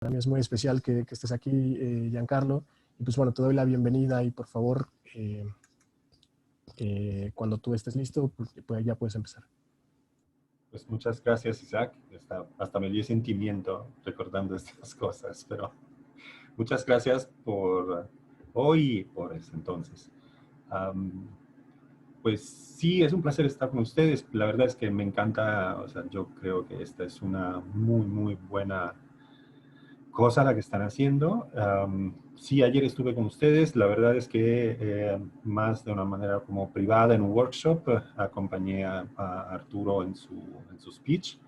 Para mí es muy especial que estés aquí, Giancarlo. Y pues bueno, te doy la bienvenida y por favor, cuando tú estés listo, pues ya puedes empezar. Pues muchas gracias, Isaac. Hasta me dio sentimiento recordando estas cosas, pero muchas gracias por hoy y por ese entonces. Um, pues sí, es un placer estar con ustedes. La verdad es que me encanta, o sea, yo creo que esta es una muy buena cosa la que están haciendo. Sí, ayer estuve con ustedes. La verdad es que más de una manera como privada en un workshop, acompañé a Arturo en su speech.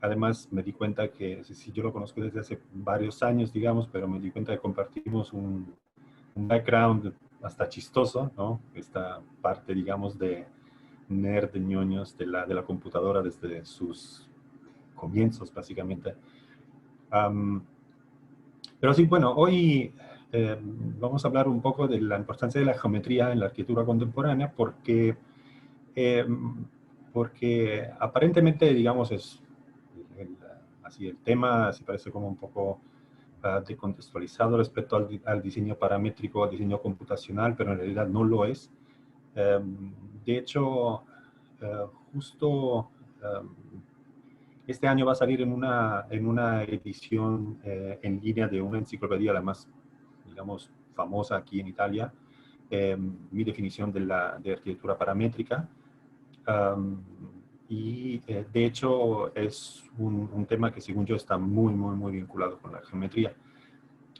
Además, me di cuenta que, sí, yo lo conozco desde hace varios años, digamos, pero me di cuenta que compartimos un background hasta chistoso, ¿no? Esta parte, digamos, de nerd, de ñoños de la computadora desde sus comienzos, básicamente. Pero sí, bueno, hoy vamos a hablar un poco de la importancia de la geometría en la arquitectura contemporánea eh, porque aparentemente, digamos, así el tema se parece como un poco decontextualizado respecto al diseño paramétrico, al diseño computacional, pero en realidad no lo es. De hecho, justo este año va a salir en una edición en línea de una enciclopedia, la más, digamos, famosa aquí en Italia, mi definición de arquitectura paramétrica. Y de hecho es un tema que según yo está muy vinculado con la geometría.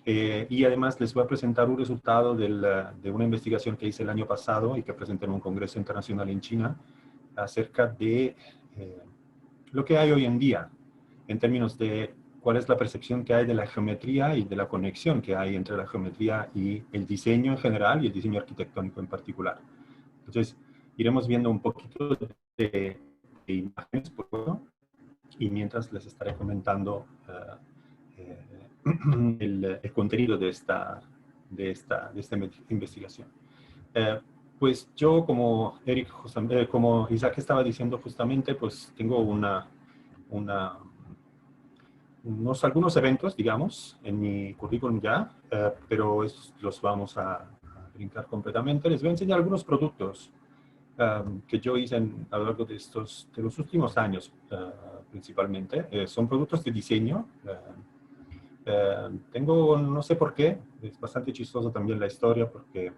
Y además les voy a presentar un resultado de una investigación que hice el año pasado y que presenté en un congreso internacional en China acerca de lo que hay hoy en día en términos de cuál es la percepción que hay de la geometría y de la conexión que hay entre la geometría y el diseño en general y el diseño arquitectónico en particular. Entonces, iremos viendo un poquito de imágenes, por favor, y mientras les estaré comentando el contenido de esta investigación. Pues yo, como como Isaac estaba diciendo justamente, pues tengo algunos eventos, digamos, en mi currículum ya, pero los vamos a brincar completamente. Les voy a enseñar algunos productos que yo hice a lo largo de los últimos años, principalmente. Son productos de diseño. Tengo, no sé por qué, es bastante chistoso también la historia, porque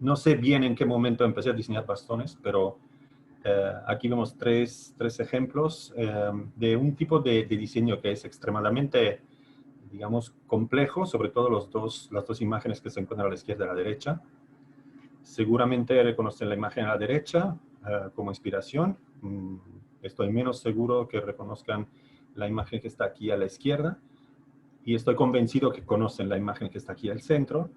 no sé bien en qué momento empecé a diseñar bastones, pero aquí vemos tres ejemplos de un tipo de diseño que es extremadamente, digamos, complejo, sobre todo las dos imágenes que se encuentran a la izquierda y a la derecha. Seguramente reconocen la imagen a la derecha como inspiración. Estoy menos seguro que reconozcan la imagen que está aquí a la izquierda. Y estoy convencido que conocen la imagen que está aquí al centro.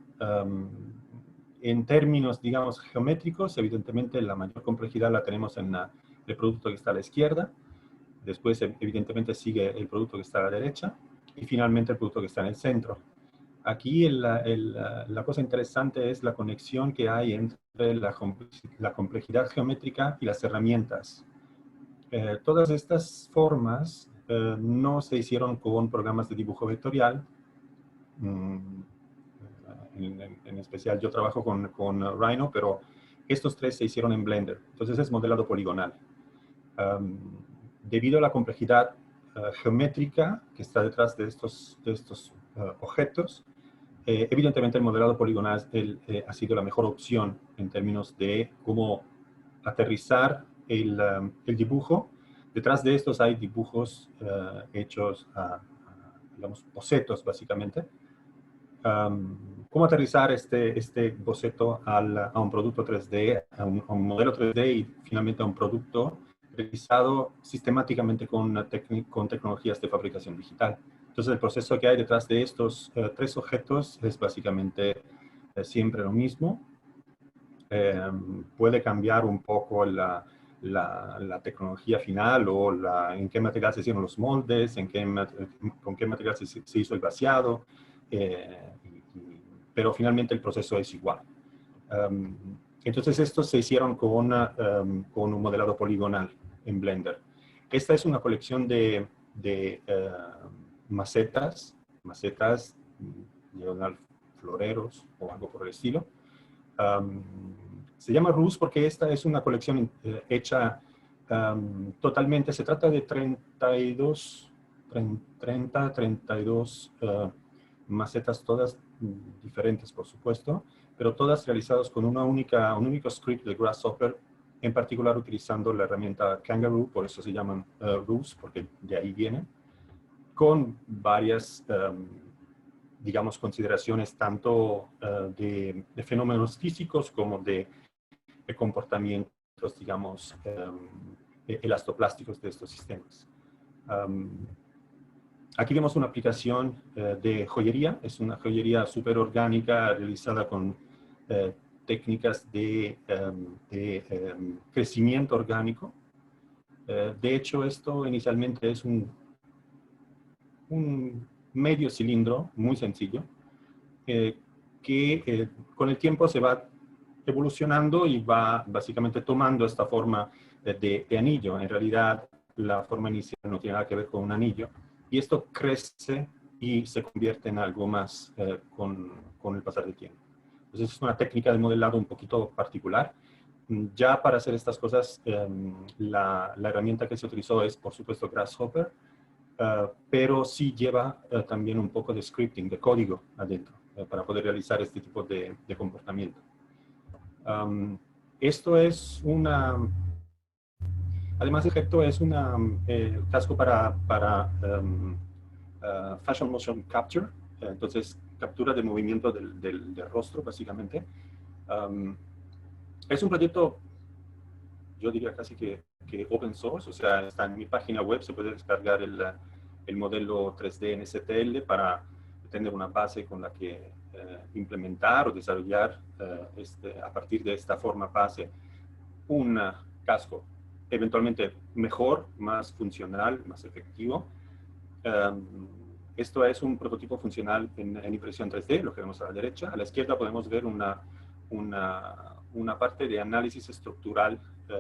En términos, digamos, geométricos, evidentemente la mayor complejidad la tenemos en el producto que está a la izquierda. Después, evidentemente, sigue el producto que está a la derecha. Y finalmente el producto que está en el centro. Aquí la cosa interesante es la conexión que hay entre la complejidad geométrica y las herramientas. Todas estas formas no se hicieron con programas de dibujo vectorial. En especial yo trabajo con Rhino, pero estos tres se hicieron en Blender. Entonces es modelado poligonal. Debido a la complejidad geométrica que está detrás de estos objetos, evidentemente el modelado poligonal ha sido la mejor opción en términos de cómo aterrizar el dibujo. Detrás de estos hay dibujos hechos digamos, bocetos, básicamente. Cómo aterrizar este boceto a un producto 3D, a un modelo 3D y finalmente a un producto realizado sistemáticamente con tecnologías de fabricación digital. Entonces, el proceso que hay detrás de estos tres objetos es básicamente siempre lo mismo. Puede cambiar un poco la tecnología final o en qué material se hicieron los moldes, con qué material se hizo el vaciado, pero finalmente el proceso es igual. Entonces, estos se hicieron con un modelado poligonal en Blender. Esta es una colección de de macetas, diagonal floreros o algo por el estilo. Se llama Rus porque esta es una colección hecha totalmente, se trata de 32 macetas, todas diferentes por supuesto, pero todas realizadas con un único script de Grasshopper, en particular utilizando la herramienta Kangaroo, por eso se llaman Rus, porque de ahí vienen, con varias, digamos, consideraciones tanto de fenómenos físicos como de comportamientos, digamos, elastoplásticos de estos sistemas. Aquí vemos una aplicación de joyería. Es una joyería súper orgánica realizada con técnicas de crecimiento orgánico. De hecho, esto inicialmente es un medio cilindro muy sencillo que con el tiempo se va evolucionando y va básicamente tomando esta forma de anillo. En realidad, la forma inicial no tiene nada que ver con un anillo. Y esto crece y se convierte en algo más con el pasar del tiempo. Entonces es una técnica de modelado un poquito particular. Ya para hacer estas cosas, la herramienta que se utilizó es, por supuesto, Grasshopper, pero sí lleva también un poco de scripting, de código adentro, para poder realizar este tipo de comportamiento. Esto es además de objeto, es un casco para Facial Motion Capture, entonces captura de movimiento del rostro, básicamente. Es un proyecto, yo diría casi que open source, o sea, está en mi página web, se puede descargar el modelo 3D en STL para tener una base con la que implementar o desarrollar a partir de esta forma base un casco eventualmente mejor, más funcional, más efectivo. Esto es un prototipo funcional en impresión 3D, lo que vemos a la derecha. A la izquierda podemos ver una parte de análisis estructural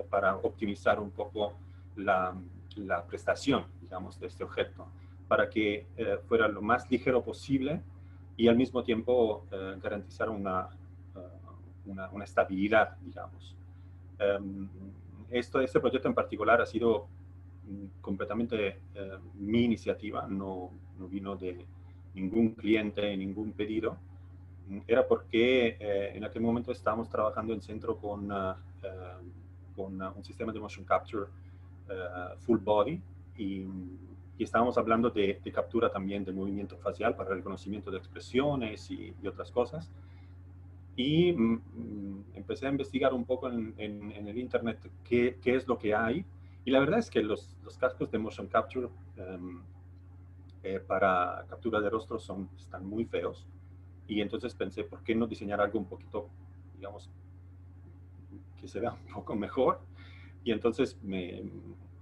para optimizar un poco la prestación, digamos, de este objeto, para que fuera lo más ligero posible y al mismo tiempo garantizar una estabilidad, digamos. Este proyecto en particular ha sido completamente mi iniciativa, no vino de ningún cliente, ningún pedido. Era porque en aquel momento estábamos trabajando en centro con un sistema de motion capture full body y estábamos hablando de captura también del movimiento facial para el reconocimiento de expresiones y otras cosas. Y empecé a investigar un poco en el internet qué es lo que hay. Y la verdad es que los cascos de motion capture para captura de rostro están muy feos. Y entonces pensé, ¿por qué no diseñar algo un poquito, digamos, que se vea un poco mejor? Y entonces me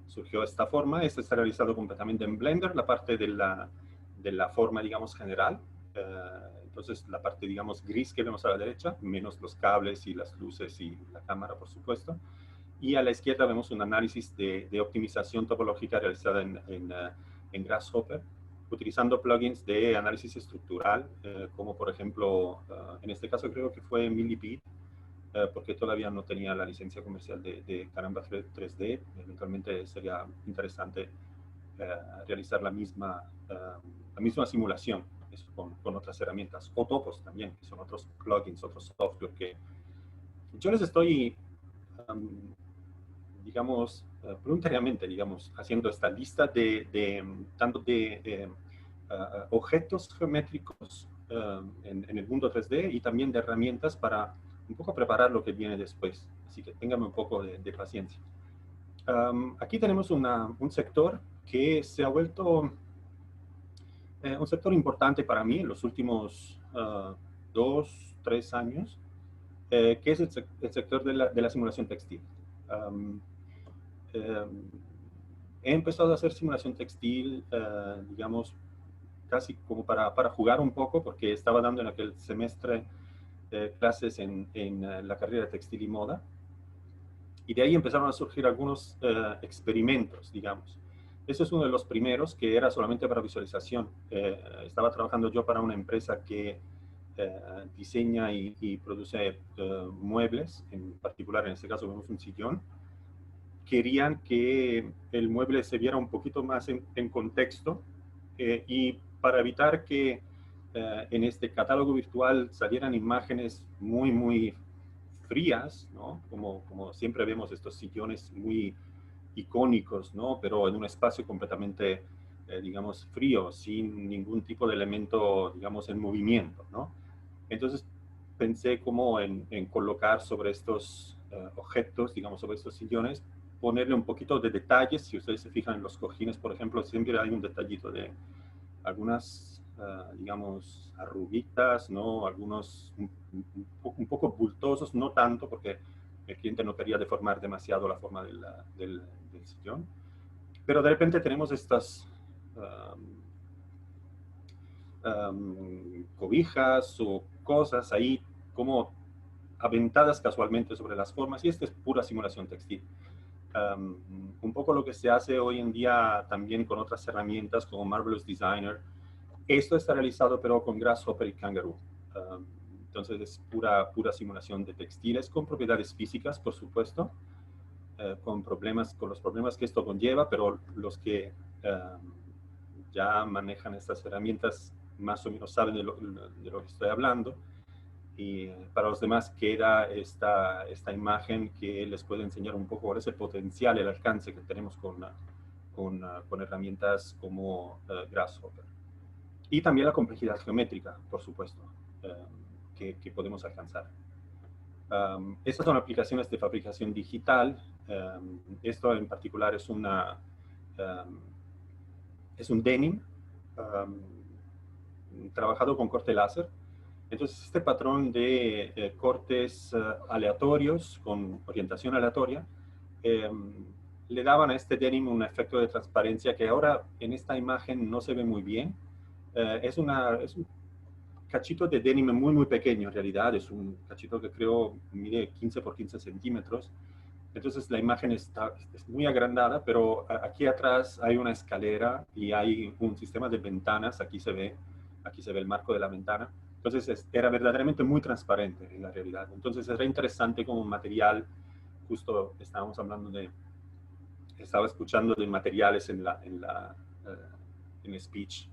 surgió esta forma. Este está realizado completamente en Blender, la parte de la forma, digamos, general. Entonces, la parte, digamos, gris que vemos a la derecha, menos los cables y las luces y la cámara, por supuesto. Y a la izquierda vemos un análisis de optimización topológica realizada en Grasshopper, utilizando plugins de análisis estructural, como por ejemplo, en este caso creo que fue Millipede, porque todavía no tenía la licencia comercial de Caramba 3D. Eventualmente sería interesante realizar la misma simulación con otras herramientas, o Topos también, que son otros plugins, otros software que yo les estoy, digamos, voluntariamente, digamos, haciendo esta lista tanto de objetos geométricos en el mundo 3D y también de herramientas para un poco preparar lo que viene después. Así que ténganme un poco de paciencia. Aquí tenemos un sector que se ha vuelto un sector importante para mí en los últimos 2, 3 años, que es el sector de la simulación textil. He empezado a hacer simulación textil, digamos, casi como para jugar un poco, porque estaba dando en aquel semestre clases en la carrera de textil y moda. Y de ahí empezaron a surgir algunos experimentos, digamos. Ese es uno de los primeros que era solamente para visualización. Estaba trabajando yo para una empresa que diseña y produce muebles, en particular en este caso vemos un sillón. Querían que el mueble se viera un poquito más en contexto y para evitar que en este catálogo virtual salieran imágenes muy frías, ¿no? Como siempre vemos estos sillones muy icónicos, ¿no? Pero en un espacio completamente, digamos, frío, sin ningún tipo de elemento, digamos, en movimiento, ¿no? Entonces pensé como en colocar sobre estos objetos, digamos, sobre estos sillones, ponerle un poquito de detalles. Si ustedes se fijan en los cojines, por ejemplo, siempre hay un detallito de algunas, digamos, arruguitas, ¿no? Algunos un poco bultosos, no tanto, porque el cliente no quería deformar demasiado la forma del sillón. Pero de repente tenemos estas cobijas o cosas ahí como aventadas casualmente sobre las formas, y esta es pura simulación textil. Un poco lo que se hace hoy en día también con otras herramientas como Marvelous Designer. Esto está realizado pero con Grasshopper y Kangaroo. Entonces es pura simulación de textiles con propiedades físicas, por supuesto, con los problemas que esto conlleva, pero los que ya manejan estas herramientas más o menos saben de lo que estoy hablando. Y para los demás queda esta imagen que les puede enseñar un poco cuál es el potencial, el alcance que tenemos con herramientas como Grasshopper. Y también la complejidad geométrica, por supuesto, que podemos alcanzar. Estas son aplicaciones de fabricación digital. Esto en particular es un denim trabajado con corte láser. Entonces, este patrón de cortes aleatorios con orientación aleatoria le daban a este denim un efecto de transparencia que ahora en esta imagen no se ve muy bien. Es un cachito de denim muy pequeño en realidad. Es un cachito que creo mide 15 por 15 centímetros. Entonces la imagen es muy agrandada, pero aquí atrás hay una escalera y hay un sistema de ventanas. Aquí se ve el marco de la ventana. Entonces era verdaderamente muy transparente en la realidad. Entonces era interesante como material. Justo estaba escuchando de materiales en speech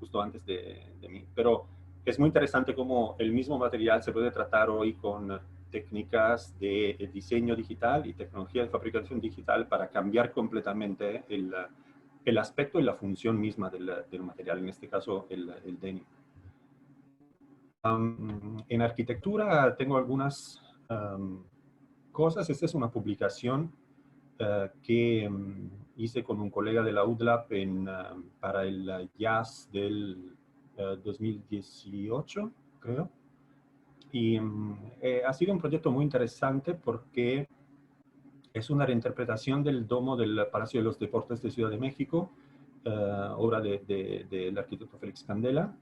justo antes de mí. Pero es muy interesante cómo el mismo material se puede tratar hoy con técnicas de diseño digital y tecnología de fabricación digital para cambiar completamente el aspecto y la función misma del material, en este caso el denim. En arquitectura tengo algunas cosas. Esta es una publicación que hice con un colega de la UDLAP para el Jazz del 2018, creo. Y ha sido un proyecto muy interesante porque es una reinterpretación del domo del Palacio de los Deportes de Ciudad de México, obra del arquitecto Félix Candela,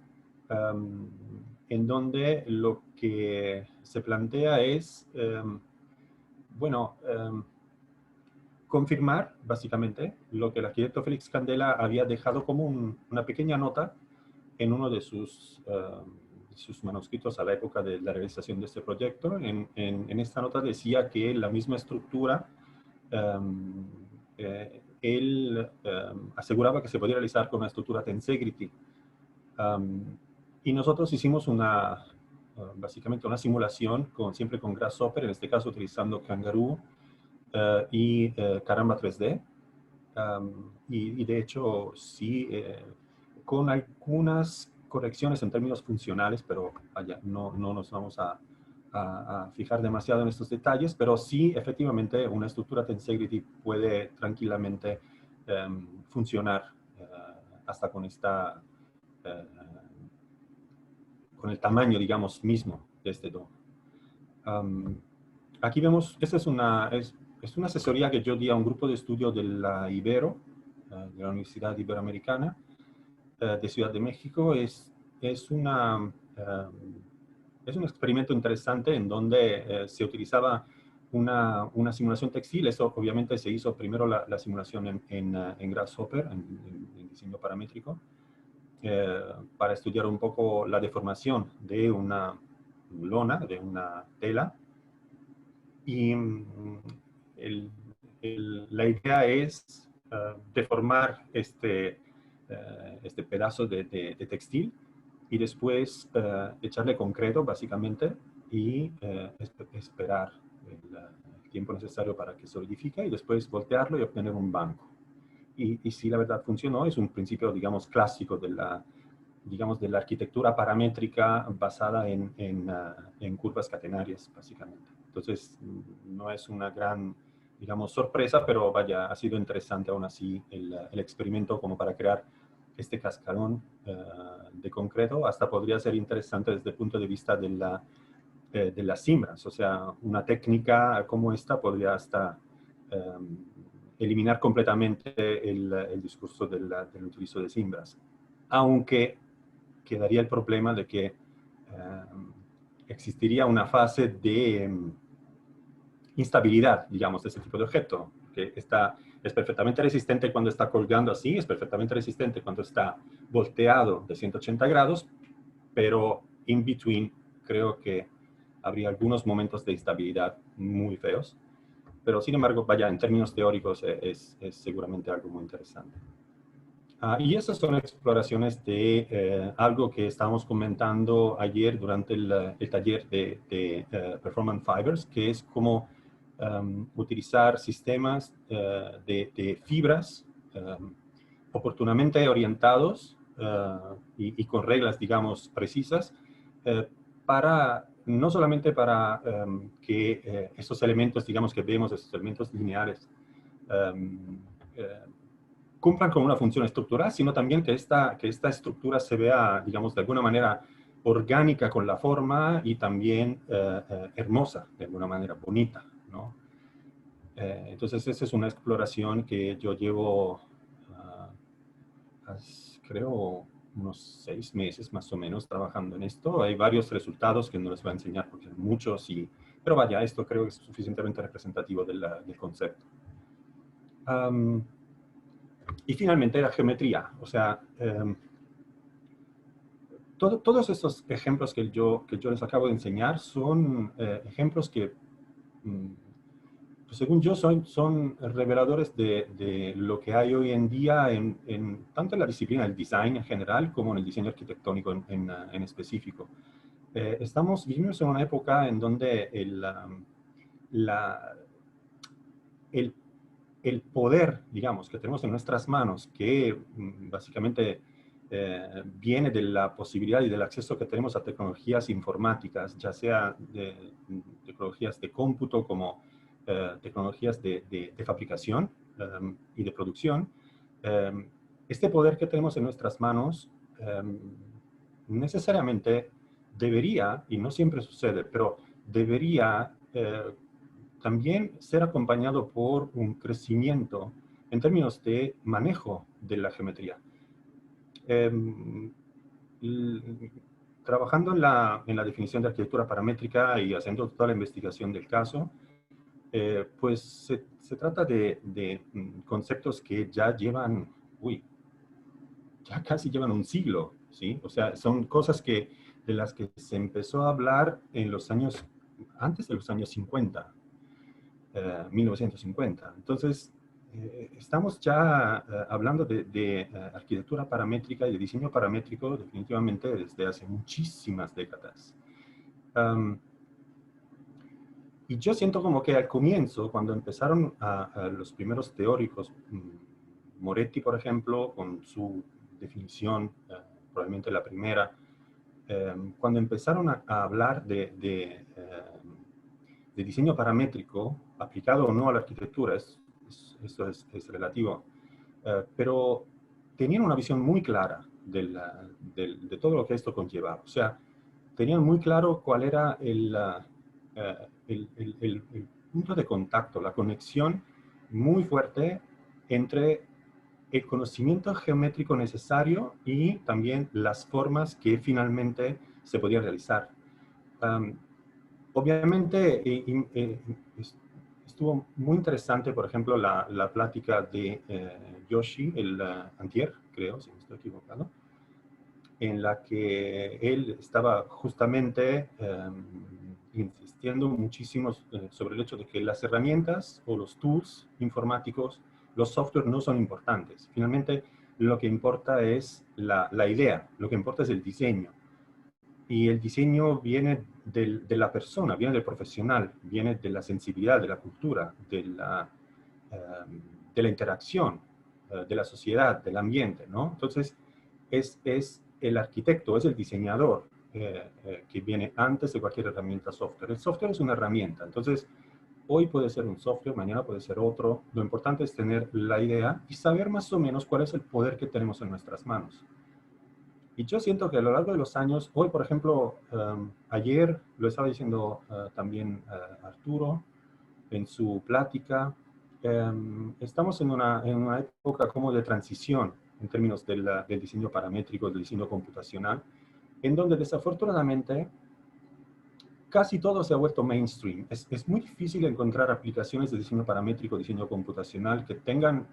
en donde lo que se plantea es, confirmar básicamente lo que el arquitecto Félix Candela había dejado como una pequeña nota en uno de sus manuscritos a la época de la realización de este proyecto. En esta nota decía que la misma estructura, él aseguraba que se podía realizar con una estructura Tensegrity. Y nosotros hicimos básicamente una simulación siempre con Grasshopper, en este caso utilizando Kangaroo y Caramba 3D. Y de hecho, sí, con algunas correcciones en términos funcionales, pero vaya, no nos vamos a fijar demasiado en estos detalles, pero sí, efectivamente, una estructura Tensegrity puede tranquilamente funcionar hasta con con el tamaño, digamos, mismo de este domo. Aquí vemos, esta es una asesoría que yo di a un grupo de estudio de la Ibero, de la Universidad Iberoamericana, de Ciudad de México. Es un experimento interesante en donde se utilizaba una simulación textil. Eso obviamente se hizo primero la simulación en Grasshopper, en diseño paramétrico, para estudiar un poco la deformación de una lona, de una tela. Y la idea es deformar este pedazo de textil y después echarle concreto, básicamente, y esperar el tiempo necesario para que solidifique y después voltearlo y obtener un banco. Y si la verdad funcionó, es un principio, digamos, clásico de la arquitectura paramétrica basada en curvas catenarias, básicamente. Entonces, no es una gran, digamos, sorpresa, pero vaya, ha sido interesante aún así el experimento como para crear este cascarón de concreto. Hasta podría ser interesante desde el punto de vista de las cimbras. O sea, una técnica como esta podría hasta eliminar completamente el discurso del utilizo de cimbras. Aunque quedaría el problema de que existiría una fase de instabilidad, digamos, de ese tipo de objeto, que es perfectamente resistente cuando está colgando así, es perfectamente resistente cuando está volteado de 180 grados, pero in between creo que habría algunos momentos de instabilidad muy feos. Pero sin embargo, vaya, en términos teóricos es seguramente algo muy interesante. Y esas son exploraciones de algo que estábamos comentando ayer durante el taller de Performance Fibers, que es cómo utilizar sistemas de fibras oportunamente orientados y con reglas, digamos, precisas, no solamente para que esos elementos, digamos, que vemos, esos elementos lineares, cumplan con una función estructural, sino también que esta estructura se vea, digamos, de alguna manera orgánica con la forma y también hermosa, de alguna manera, bonita, ¿no? Entonces, esa es una exploración que yo llevo, creo, unos 6 meses más o menos trabajando en esto. Hay varios resultados que no les voy a enseñar porque son muchos, pero vaya, esto creo que es suficientemente representativo del concepto. Y finalmente la geometría, o sea, todos estos ejemplos que yo les acabo de enseñar son ejemplos que, pues según yo, son reveladores de lo que hay hoy en día tanto en la disciplina del design en general como en el diseño arquitectónico en específico. Vivimos en una época en donde el poder, digamos, que tenemos en nuestras manos, que básicamente viene de la posibilidad y del acceso que tenemos a tecnologías informáticas, ya sea tecnologías de cómputo como tecnologías de fabricación y de producción. Este poder que tenemos en nuestras manos necesariamente debería, y no siempre sucede, pero debería también ser acompañado por un crecimiento en términos de manejo de la geometría. Trabajando en la definición de arquitectura paramétrica y haciendo toda la investigación del caso, pues se trata de conceptos que ya llevan, ya casi llevan un siglo, ¿sí? O sea, son cosas de las que se empezó a hablar antes de los años 50. 1950. Entonces, estamos ya hablando de arquitectura paramétrica y de diseño paramétrico definitivamente desde hace muchísimas décadas. Y yo siento como que al comienzo, cuando empezaron a los primeros teóricos, Moretti, por ejemplo, con su definición, probablemente la primera, cuando empezaron a hablar de diseño paramétrico, aplicado o no a la arquitectura, esto es relativo, pero tenían una visión muy clara de todo lo que esto conllevaba. O sea, tenían muy claro cuál era el punto de contacto, la conexión muy fuerte entre el conocimiento geométrico necesario y también las formas que finalmente se podían realizar. Obviamente, estuvo muy interesante, por ejemplo, la plática de Yoshi, el antier, creo, si no estoy equivocado, en la que él estaba justamente insistiendo muchísimo sobre el hecho de que las herramientas o los tools informáticos, los software no son importantes. Finalmente, lo que importa es la idea, lo que importa es el diseño. Y el diseño viene de la persona, viene del profesional, viene de la sensibilidad, de la cultura, de la interacción, de la sociedad, del ambiente, ¿no? Entonces, es el arquitecto, es el diseñador que viene antes de cualquier herramienta software. El software es una herramienta, entonces hoy puede ser un software, mañana puede ser otro. Lo importante es tener la idea y saber más o menos cuál es el poder que tenemos en nuestras manos. Y yo siento que a lo largo de los años, hoy por ejemplo, ayer lo estaba diciendo también Arturo en su plática, estamos en una época como de transición en términos del diseño paramétrico, del diseño computacional, en donde desafortunadamente casi todo se ha vuelto mainstream. Es muy difícil encontrar aplicaciones de diseño paramétrico, diseño computacional que tengan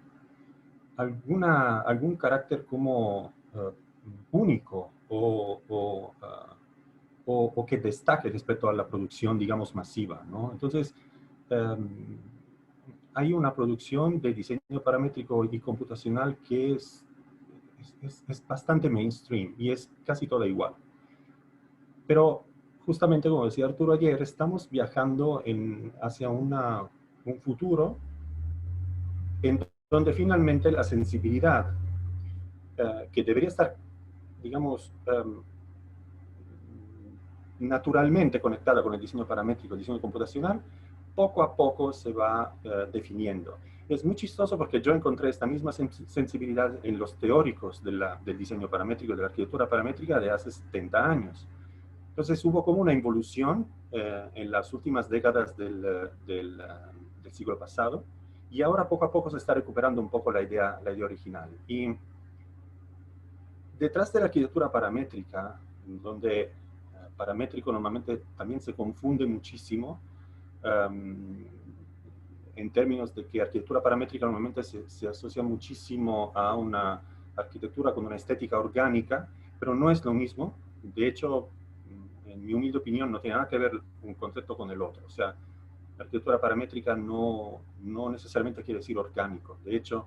algún carácter como único o que destaque respecto a la producción, digamos, masiva, ¿no? Entonces, hay una producción de diseño paramétrico y computacional que es bastante mainstream y es casi toda igual. Pero justamente como decía Arturo ayer, estamos viajando hacia un futuro en donde finalmente la sensibilidad que debería estar, digamos, naturalmente conectada con el diseño paramétrico, el diseño computacional, poco a poco se va definiendo. Es muy chistoso porque yo encontré esta misma sensibilidad en los teóricos del diseño paramétrico, de la arquitectura paramétrica de hace 70 años. Entonces hubo como una involución en las últimas décadas del siglo pasado y ahora poco a poco se está recuperando un poco la idea original. Y detrás de la arquitectura paramétrica, donde paramétrico normalmente también se confunde muchísimo, en términos de que arquitectura paramétrica normalmente se asocia muchísimo a una arquitectura con una estética orgánica, pero no es lo mismo. De hecho, en mi humilde opinión, no tiene nada que ver un concepto con el otro. O sea, la arquitectura paramétrica no necesariamente quiere decir orgánico. De hecho,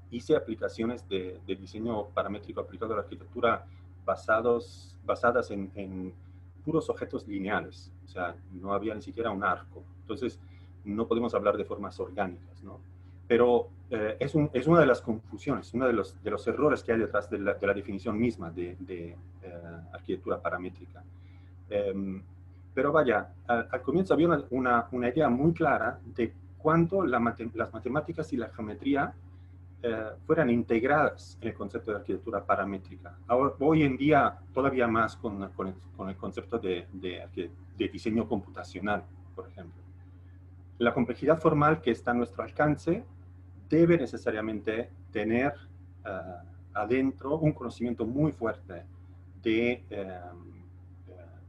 hice aplicaciones de diseño paramétrico aplicado a la arquitectura basadas en puros objetos lineales. O sea, no había ni siquiera un arco. Entonces, no podemos hablar de formas orgánicas, ¿no? Pero es una de las confusiones, uno de los errores que hay detrás de la definición misma de arquitectura paramétrica. Pero vaya, al comienzo había una idea muy clara de cuánto las matemáticas y la geometría fueran integradas en el concepto de arquitectura paramétrica. Ahora, hoy en día, todavía más con el concepto de diseño computacional, por ejemplo. La complejidad formal que está a nuestro alcance debe necesariamente tener adentro un conocimiento muy fuerte de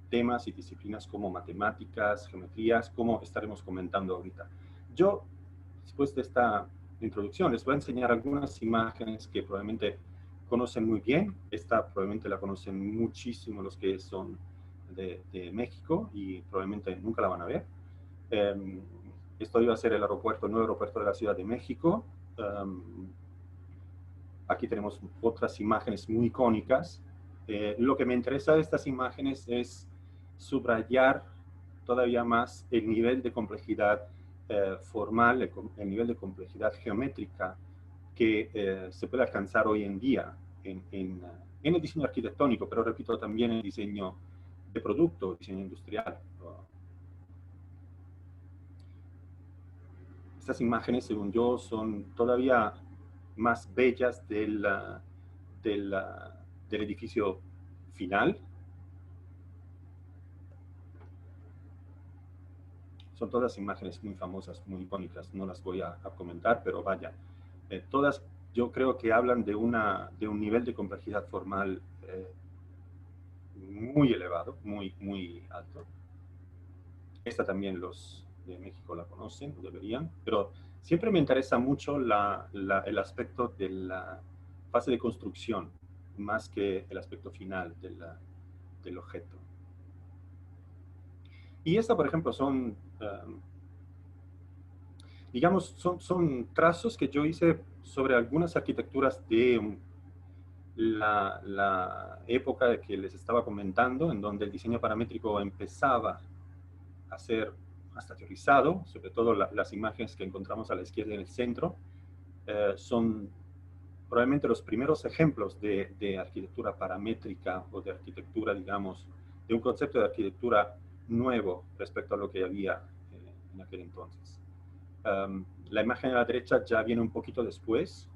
temas y disciplinas como matemáticas, geometrías, como estaremos comentando ahorita. Yo, después de esta introducción, les voy a enseñar algunas imágenes que probablemente conocen muy bien. Esta probablemente la conocen muchísimo los que son de México y probablemente nunca la van a ver. Esto iba a ser el nuevo aeropuerto de la Ciudad de México. Aquí tenemos otras imágenes muy icónicas. Lo que me interesa de estas imágenes es subrayar todavía más el nivel de complejidad formal, el nivel de complejidad geométrica que se puede alcanzar hoy en día en el diseño arquitectónico, pero repito, también en el diseño de producto, diseño industrial. Estas imágenes, según yo, son todavía más bellas del edificio final. Son todas imágenes muy famosas, muy icónicas, no las voy a comentar, pero vaya, todas yo creo que hablan de un nivel de complejidad formal muy elevado, muy alto. Esta también los de México la conocen, o deberían, pero siempre me interesa mucho el aspecto de la fase de construcción, más que el aspecto final del objeto. Y esta, por ejemplo, son, digamos, son trazos que yo hice sobre algunas arquitecturas de la época que les estaba comentando, en donde el diseño paramétrico empezaba a ser hasta teorizado, sobre todo las imágenes que encontramos a la izquierda en el centro, son probablemente los primeros ejemplos de arquitectura paramétrica o de arquitectura, digamos, de un concepto de arquitectura nuevo respecto a lo que había en aquel entonces. La imagen a la derecha ya viene un poquito después.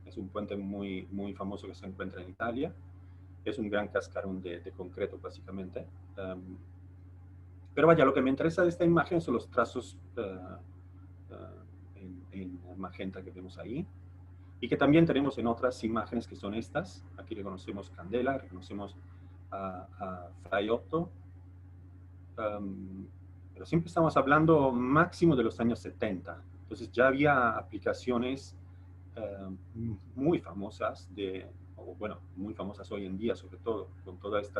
Es un puente muy, muy famoso que se encuentra en Italia. Es un gran cascarón de concreto, básicamente. Pero vaya, lo que me interesa de esta imagen son los trazos en magenta que vemos ahí. Y que también tenemos en otras imágenes que son estas. Aquí reconocemos Candela, reconocemos a Fray Otto. Pero siempre estamos hablando máximo de los años 70. Entonces ya había aplicaciones muy famosas, bueno, muy famosas hoy en día, sobre todo, con todo este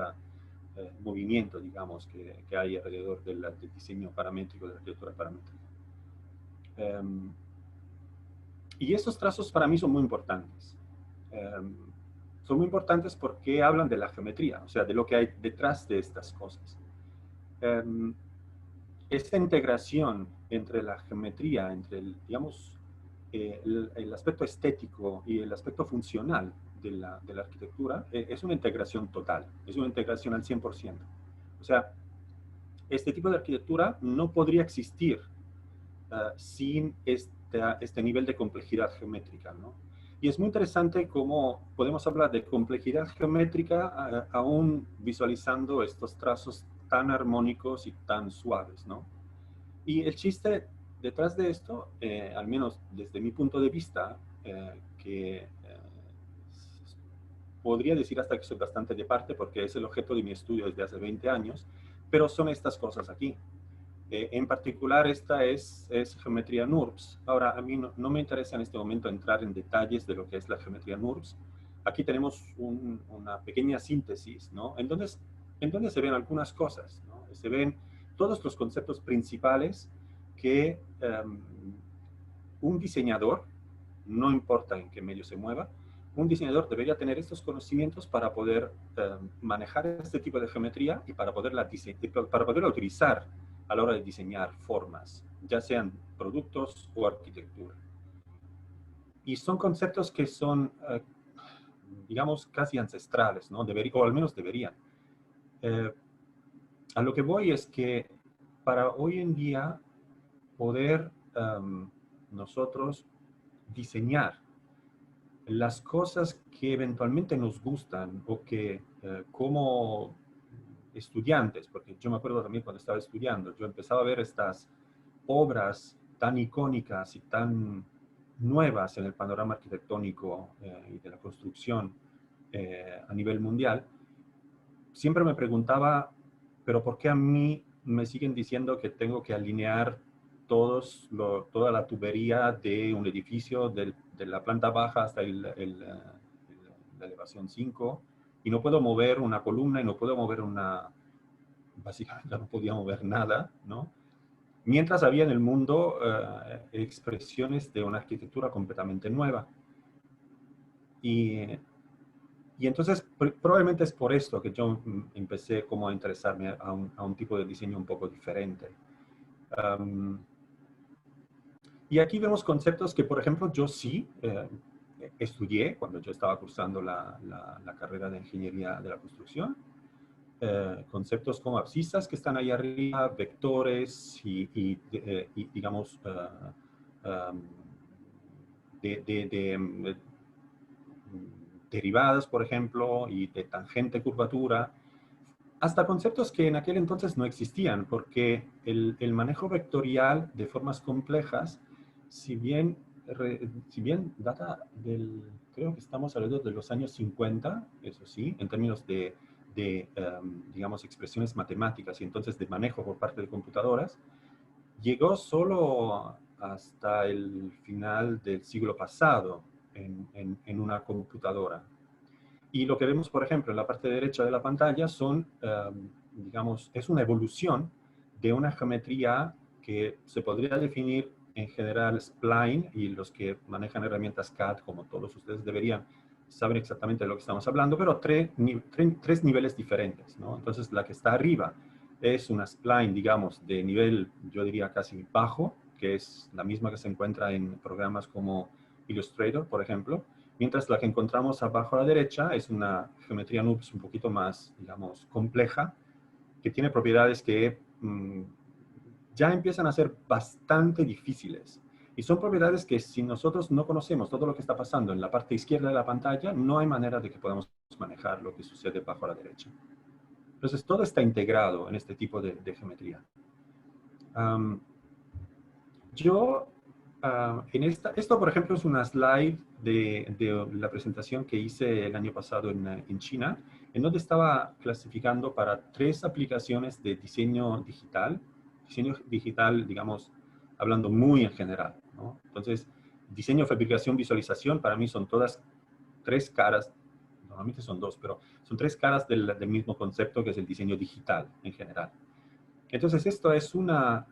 movimiento, digamos, que hay alrededor del diseño paramétrico, de la arquitectura paramétrica. Y estos trazos para mí son muy importantes. Son muy importantes porque hablan de la geometría, o sea, de lo que hay detrás de estas cosas. Esta integración entre la geometría, entre digamos, el aspecto estético y el aspecto funcional de la arquitectura, es una integración total, es una integración al 100%. O sea, este tipo de arquitectura no podría existir sin este nivel de complejidad geométrica, ¿no? Y es muy interesante cómo podemos hablar de complejidad geométrica aún visualizando estos trazos tan armónicos y tan suaves, ¿no? Y el chiste detrás de esto, al menos desde mi punto de vista, que podría decir hasta que soy bastante de parte porque es el objeto de mi estudio desde hace 20 años, pero son estas cosas aquí. En particular, esta es geometría NURBS. Ahora, a mí no me interesa en este momento entrar en detalles de lo que es la geometría NURBS. Aquí tenemos una pequeña síntesis, ¿no? En donde se ven algunas cosas, ¿no? Se ven todos los conceptos principales que un diseñador, no importa en qué medio se mueva, un diseñador debería tener estos conocimientos para poder manejar este tipo de geometría y para poderla utilizar a la hora de diseñar formas, ya sean productos o arquitectura. Y son conceptos que son, digamos, casi ancestrales, ¿no? O al menos deberían. A lo que voy es que para hoy en día poder nosotros diseñar las cosas que eventualmente nos gustan o que como estudiantes, porque yo me acuerdo también cuando estaba estudiando, yo empezaba a ver estas obras tan icónicas y tan nuevas en el panorama arquitectónico y de la construcción a nivel mundial, siempre me preguntaba, pero ¿por qué a mí me siguen diciendo que tengo que alinear toda la tubería de un edificio, de la planta baja hasta la elevación 5, y no puedo mover una columna y no puedo mover básicamente no podía mover nada, ¿no? Mientras había en el mundo expresiones de una arquitectura completamente nueva. Y entonces, probablemente es por esto que yo empecé como a interesarme a un tipo de diseño un poco diferente. Y aquí vemos conceptos que, por ejemplo, yo sí estudié cuando yo estaba cursando la carrera de Ingeniería de la Construcción. Conceptos como abscisas que están ahí arriba, vectores y digamos, derivadas, por ejemplo, y de tangente curvatura, hasta conceptos que en aquel entonces no existían, porque el manejo vectorial de formas complejas, si bien data creo que estamos alrededor de los años 50, eso sí, en términos digamos, expresiones matemáticas y entonces de manejo por parte de computadoras, llegó solo hasta el final del siglo pasado en una computadora. Y lo que vemos, por ejemplo, en la parte derecha de la pantalla son, digamos, es una evolución de una geometría que se podría definir en general spline, y los que manejan herramientas CAD, como todos ustedes deberían, saben exactamente de lo que estamos hablando, pero tres niveles diferentes, ¿no? Entonces, la que está arriba es una spline, digamos, de nivel, yo diría casi bajo, que es la misma que se encuentra en programas como Illustrator, por ejemplo, mientras la que encontramos abajo a la derecha es una geometría NURBS un poquito más, digamos, compleja, que tiene propiedades que ya empiezan a ser bastante difíciles. Y son propiedades que si nosotros no conocemos todo lo que está pasando en la parte izquierda de la pantalla, no hay manera de que podamos manejar lo que sucede bajo a la derecha. Entonces, todo está integrado en este tipo de geometría. Esto, por ejemplo, es una slide de la presentación que hice el año pasado en China, en donde estaba clasificando para 3 aplicaciones de diseño digital, digamos, hablando muy en general, ¿no? Entonces, diseño, fabricación, visualización, para mí son todas 3 caras, normalmente son 2, pero son 3 caras del mismo concepto, que es el diseño digital en general. Entonces, esto es una,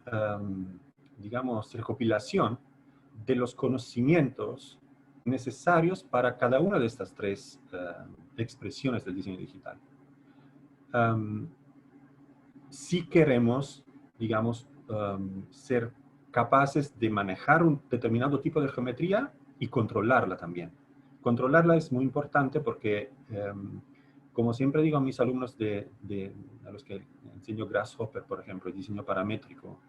digamos, recopilación de los conocimientos necesarios para cada una de estas 3 expresiones del diseño digital. Si queremos, digamos, ser capaces de manejar un determinado tipo de geometría y controlarla también. Controlarla es muy importante porque, como siempre digo a mis alumnos a los que enseño Grasshopper, por ejemplo, el diseño paramétrico,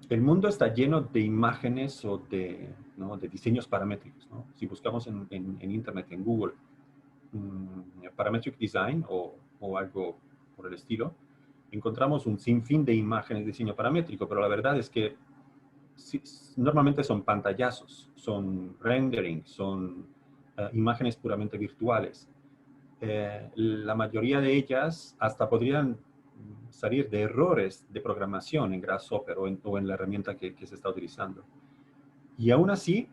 el mundo está lleno de imágenes o ¿no?, de diseños paramétricos, ¿no? Si buscamos en Internet, en Google, Parametric Design o algo por el estilo, encontramos un sinfín de imágenes de diseño paramétrico, pero la verdad es que normalmente son pantallazos, son rendering, son imágenes puramente virtuales. La mayoría de ellas hasta podrían salir de errores de programación en Grasshopper o en la herramienta que se está utilizando. Y aún así,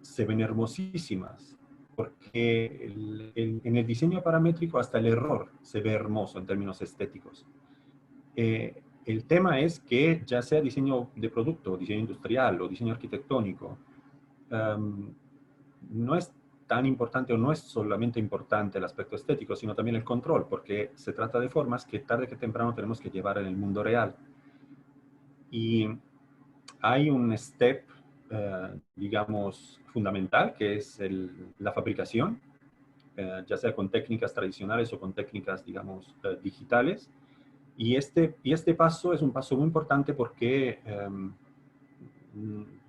se ven hermosísimas, porque en el diseño paramétrico hasta el error se ve hermoso en términos estéticos. El tema es que ya sea diseño de producto, diseño industrial o diseño arquitectónico, no es tan importante o no es solamente importante el aspecto estético, sino también el control, porque se trata de formas que tarde que temprano tenemos que llevar en el mundo real. Y hay un step, digamos, fundamental, que es la fabricación, ya sea con técnicas tradicionales o con técnicas, digamos, digitales. Y este paso es un paso muy importante porque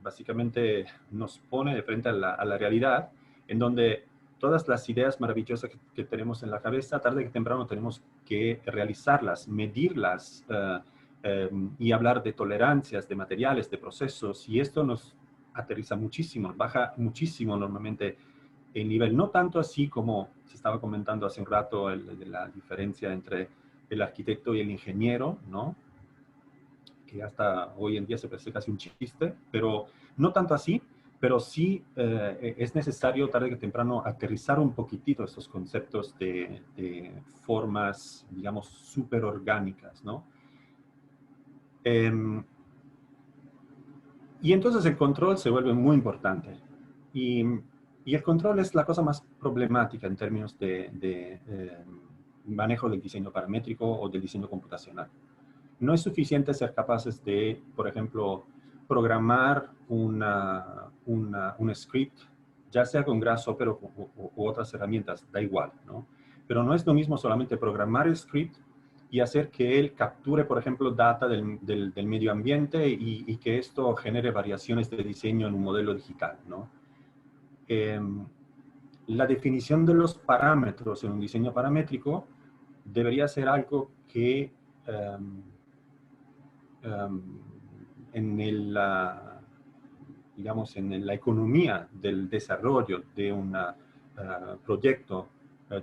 básicamente nos pone de frente a la realidad, en donde todas las ideas maravillosas que tenemos en la cabeza, tarde que temprano tenemos que realizarlas, medirlas y hablar de tolerancias, de materiales, de procesos, y esto nos aterriza muchísimo, baja muchísimo normalmente el nivel, no tanto así como se estaba comentando hace un rato, de la diferencia entre el arquitecto y el ingeniero, ¿no?, que hasta hoy en día se parece casi un chiste, pero no tanto así, pero sí es necesario tarde que temprano aterrizar un poquitito estos conceptos de formas, digamos, súper orgánicas, ¿no? Y entonces el control se vuelve muy importante. Y el control es la cosa más problemática en términos de manejo del diseño paramétrico o del diseño computacional. No es suficiente ser capaces de, por ejemplo, programar un script, ya sea con Grasshopper u otras herramientas, da igual, ¿no? Pero no es lo mismo solamente programar el script y hacer que él capture, por ejemplo, data del medio ambiente y que esto genere variaciones de diseño en un modelo digital, ¿no? La definición de los parámetros en un diseño paramétrico debería ser algo que digamos, en la economía del desarrollo de un proyecto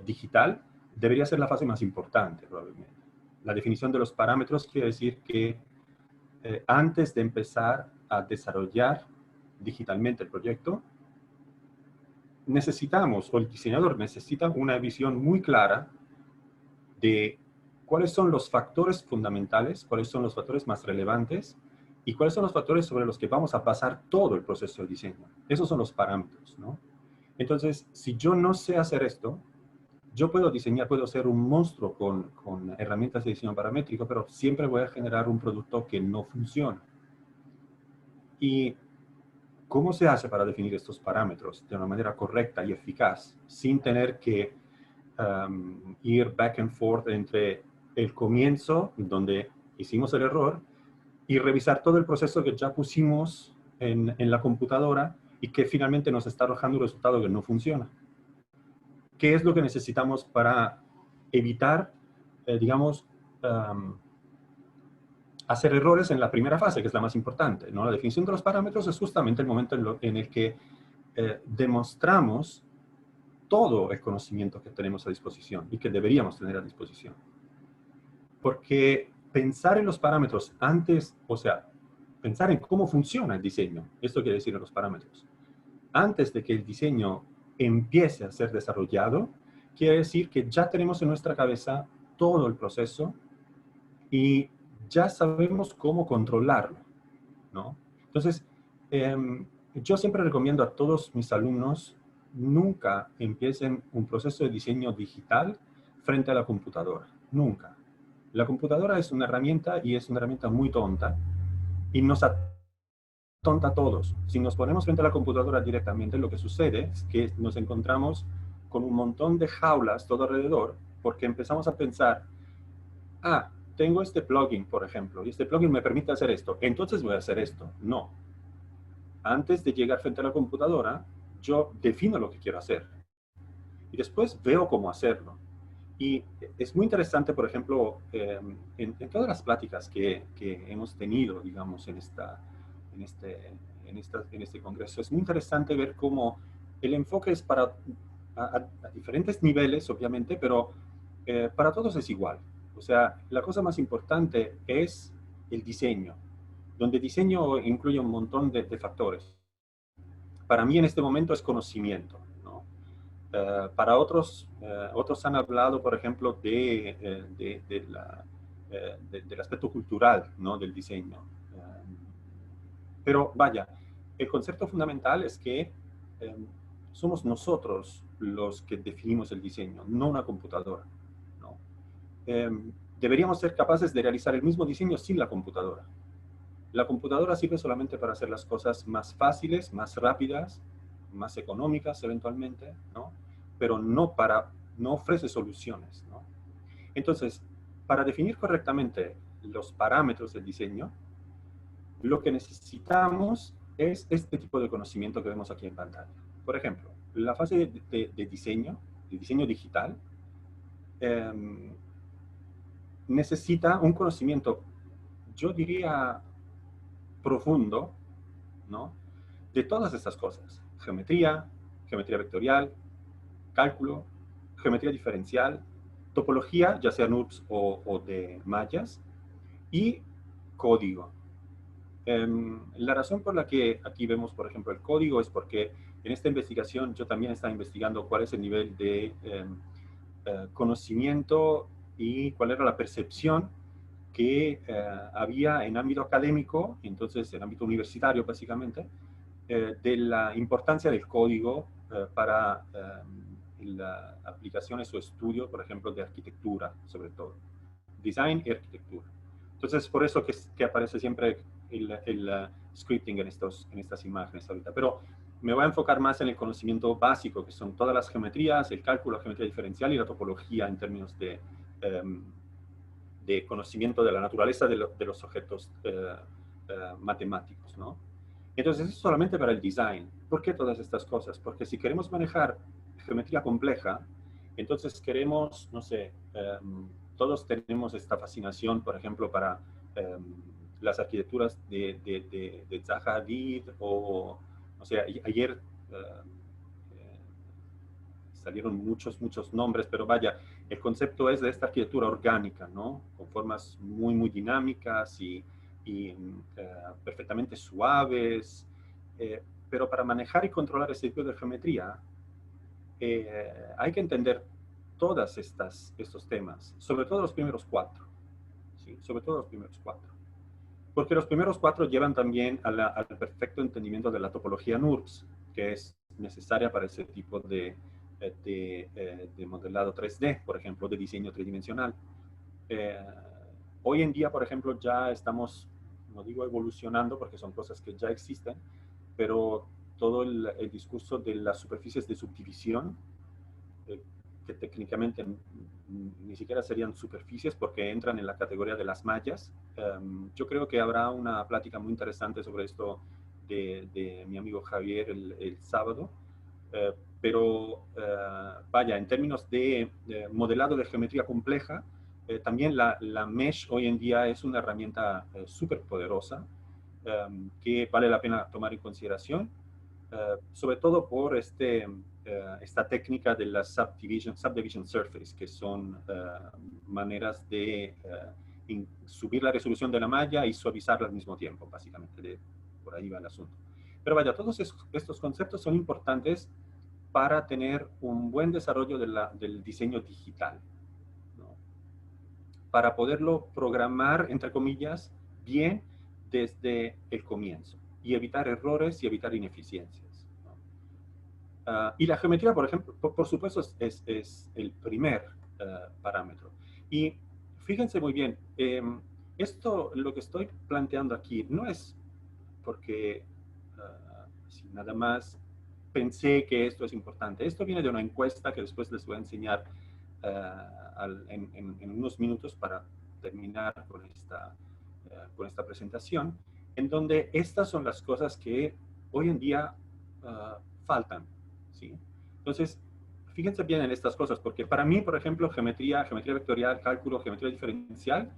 digital, debería ser la fase más importante, probablemente. la definición de los parámetros quiere decir que antes de empezar a desarrollar digitalmente el proyecto, necesitamos, o el diseñador necesita una visión muy clara de cuáles son los factores fundamentales, cuáles son los factores más relevantes y cuáles son los factores sobre los que vamos a basar todo el proceso de diseño. Esos son los parámetros, ¿no? Entonces, si yo no sé hacer esto, yo puedo diseñar, puedo ser un monstruo con herramientas de diseño paramétrico, pero siempre voy a generar un producto que no funciona. ¿Y cómo se hace para definir estos parámetros de una manera correcta y eficaz, sin tener que ir back and forth entre el comienzo, donde hicimos el error, y revisar todo el proceso que ya pusimos en la computadora y que finalmente nos está arrojando un resultado que no funciona? ¿Qué es lo que necesitamos para evitar, digamos, hacer errores en la primera fase, que es la más importante, ¿no? La definición de los parámetros es justamente el momento en el que demostramos todo el conocimiento que tenemos a disposición y que deberíamos tener a disposición. Porque pensar en los parámetros antes, o sea, pensar en cómo funciona el diseño, esto quiere decir en los parámetros, antes de que el diseño empiece a ser desarrollado, quiere decir que ya tenemos en nuestra cabeza todo el proceso y ya sabemos cómo controlarlo, ¿no? Entonces, yo siempre recomiendo a todos mis alumnos, nunca empiecen un proceso de diseño digital frente a la computadora, nunca. La computadora es una herramienta y es una herramienta muy tonta y nos atonta a todos. Si nos ponemos frente a la computadora directamente, lo que sucede es que nos encontramos con un montón de jaulas todo alrededor porque empezamos a pensar, ah, tengo este plugin, por ejemplo, y este plugin me permite hacer esto, entonces voy a hacer esto. No. Antes de llegar frente a la computadora, yo defino lo que quiero hacer y después veo cómo hacerlo. Y es muy interesante, por ejemplo, en todas las pláticas que hemos tenido, digamos, en este congreso, es muy interesante ver cómo el enfoque es para a diferentes niveles, obviamente, pero para todos es igual. O sea, la cosa más importante es el diseño, donde diseño incluye un montón de factores. Para mí en este momento es conocimiento, ¿no? Para otros, otros han hablado, por ejemplo, del aspecto cultural, ¿no? Del diseño. Pero vaya, el concepto fundamental es que somos nosotros los que definimos el diseño, no una computadora, ¿no? Deberíamos ser capaces de realizar el mismo diseño sin la computadora. La computadora sirve solamente para hacer las cosas más fáciles, más rápidas, más económicas eventualmente, ¿no? Pero no ofrece soluciones, ¿no? Entonces, para definir correctamente los parámetros del diseño, lo que necesitamos es este tipo de conocimiento que vemos aquí en pantalla. Por ejemplo, la fase de diseño digital, necesita un conocimiento, yo diría, profundo, ¿no? De todas estas cosas. Geometría, geometría vectorial, cálculo, geometría diferencial, topología, ya sea NURBS o de mallas, y código. La razón por la que aquí vemos, por ejemplo, el código es porque en esta investigación yo también estaba investigando cuál es el nivel de conocimiento y cuál era la percepción que había en ámbito académico, entonces en ámbito universitario básicamente, de la importancia del código para las aplicaciones o estudio, por ejemplo, de arquitectura, sobre todo. Design y arquitectura. Entonces, por eso que aparece siempre el scripting en estas imágenes ahorita. Pero me voy a enfocar más en el conocimiento básico, que son todas las geometrías, el cálculo, la geometría diferencial y la topología en términos de conocimiento de la naturaleza de los objetos matemáticos, ¿no? Entonces, eso es solamente para el design. ¿Por qué todas estas cosas? Porque si queremos manejar geometría compleja, entonces queremos, no sé, todos tenemos esta fascinación, por ejemplo, para las arquitecturas de Zaha Hadid o, no sé, ayer salieron muchos nombres, pero vaya, el concepto es de esta arquitectura orgánica, ¿no? Con formas muy dinámicas y perfectamente suaves, pero para manejar y controlar ese tipo de geometría hay que entender todas estos temas, sobre todo los primeros cuatro, ¿sí? Sobre todo los primeros cuatro. Porque los primeros cuatro llevan también al perfecto entendimiento de la topología NURBS, que es necesaria para ese tipo de modelado 3D, por ejemplo, de diseño tridimensional. Hoy en día, por ejemplo, ya estamos, no digo evolucionando porque son cosas que ya existen, pero todo el discurso de las superficies de subdivisión, que técnicamente ni siquiera serían superficies porque entran en la categoría de las mallas. Yo creo que habrá una plática muy interesante sobre esto de mi amigo Javier el sábado. Pero vaya, en términos de modelado de geometría compleja, también la Mesh hoy en día es una herramienta súper poderosa que vale la pena tomar en consideración, sobre todo por esta técnica de la subdivision surface, que son maneras de subir la resolución de la malla y suavizarla al mismo tiempo, básicamente. Por ahí va el asunto. Pero vaya, todos estos conceptos son importantes para tener un buen desarrollo del diseño digital, ¿no? Para poderlo programar, entre comillas, bien desde el comienzo y evitar errores y evitar ineficiencias, ¿no? Y la geometría, por ejemplo, por supuesto, es el primer parámetro. Y fíjense muy bien, lo que estoy planteando aquí no es porque nada más pensé que esto es importante. Esto viene de una encuesta que después les voy a enseñar en unos minutos para terminar con esta presentación, en donde estas son las cosas que hoy en día faltan, ¿sí? Entonces, fíjense bien en estas cosas, porque para mí, por ejemplo, geometría vectorial, cálculo, geometría diferencial,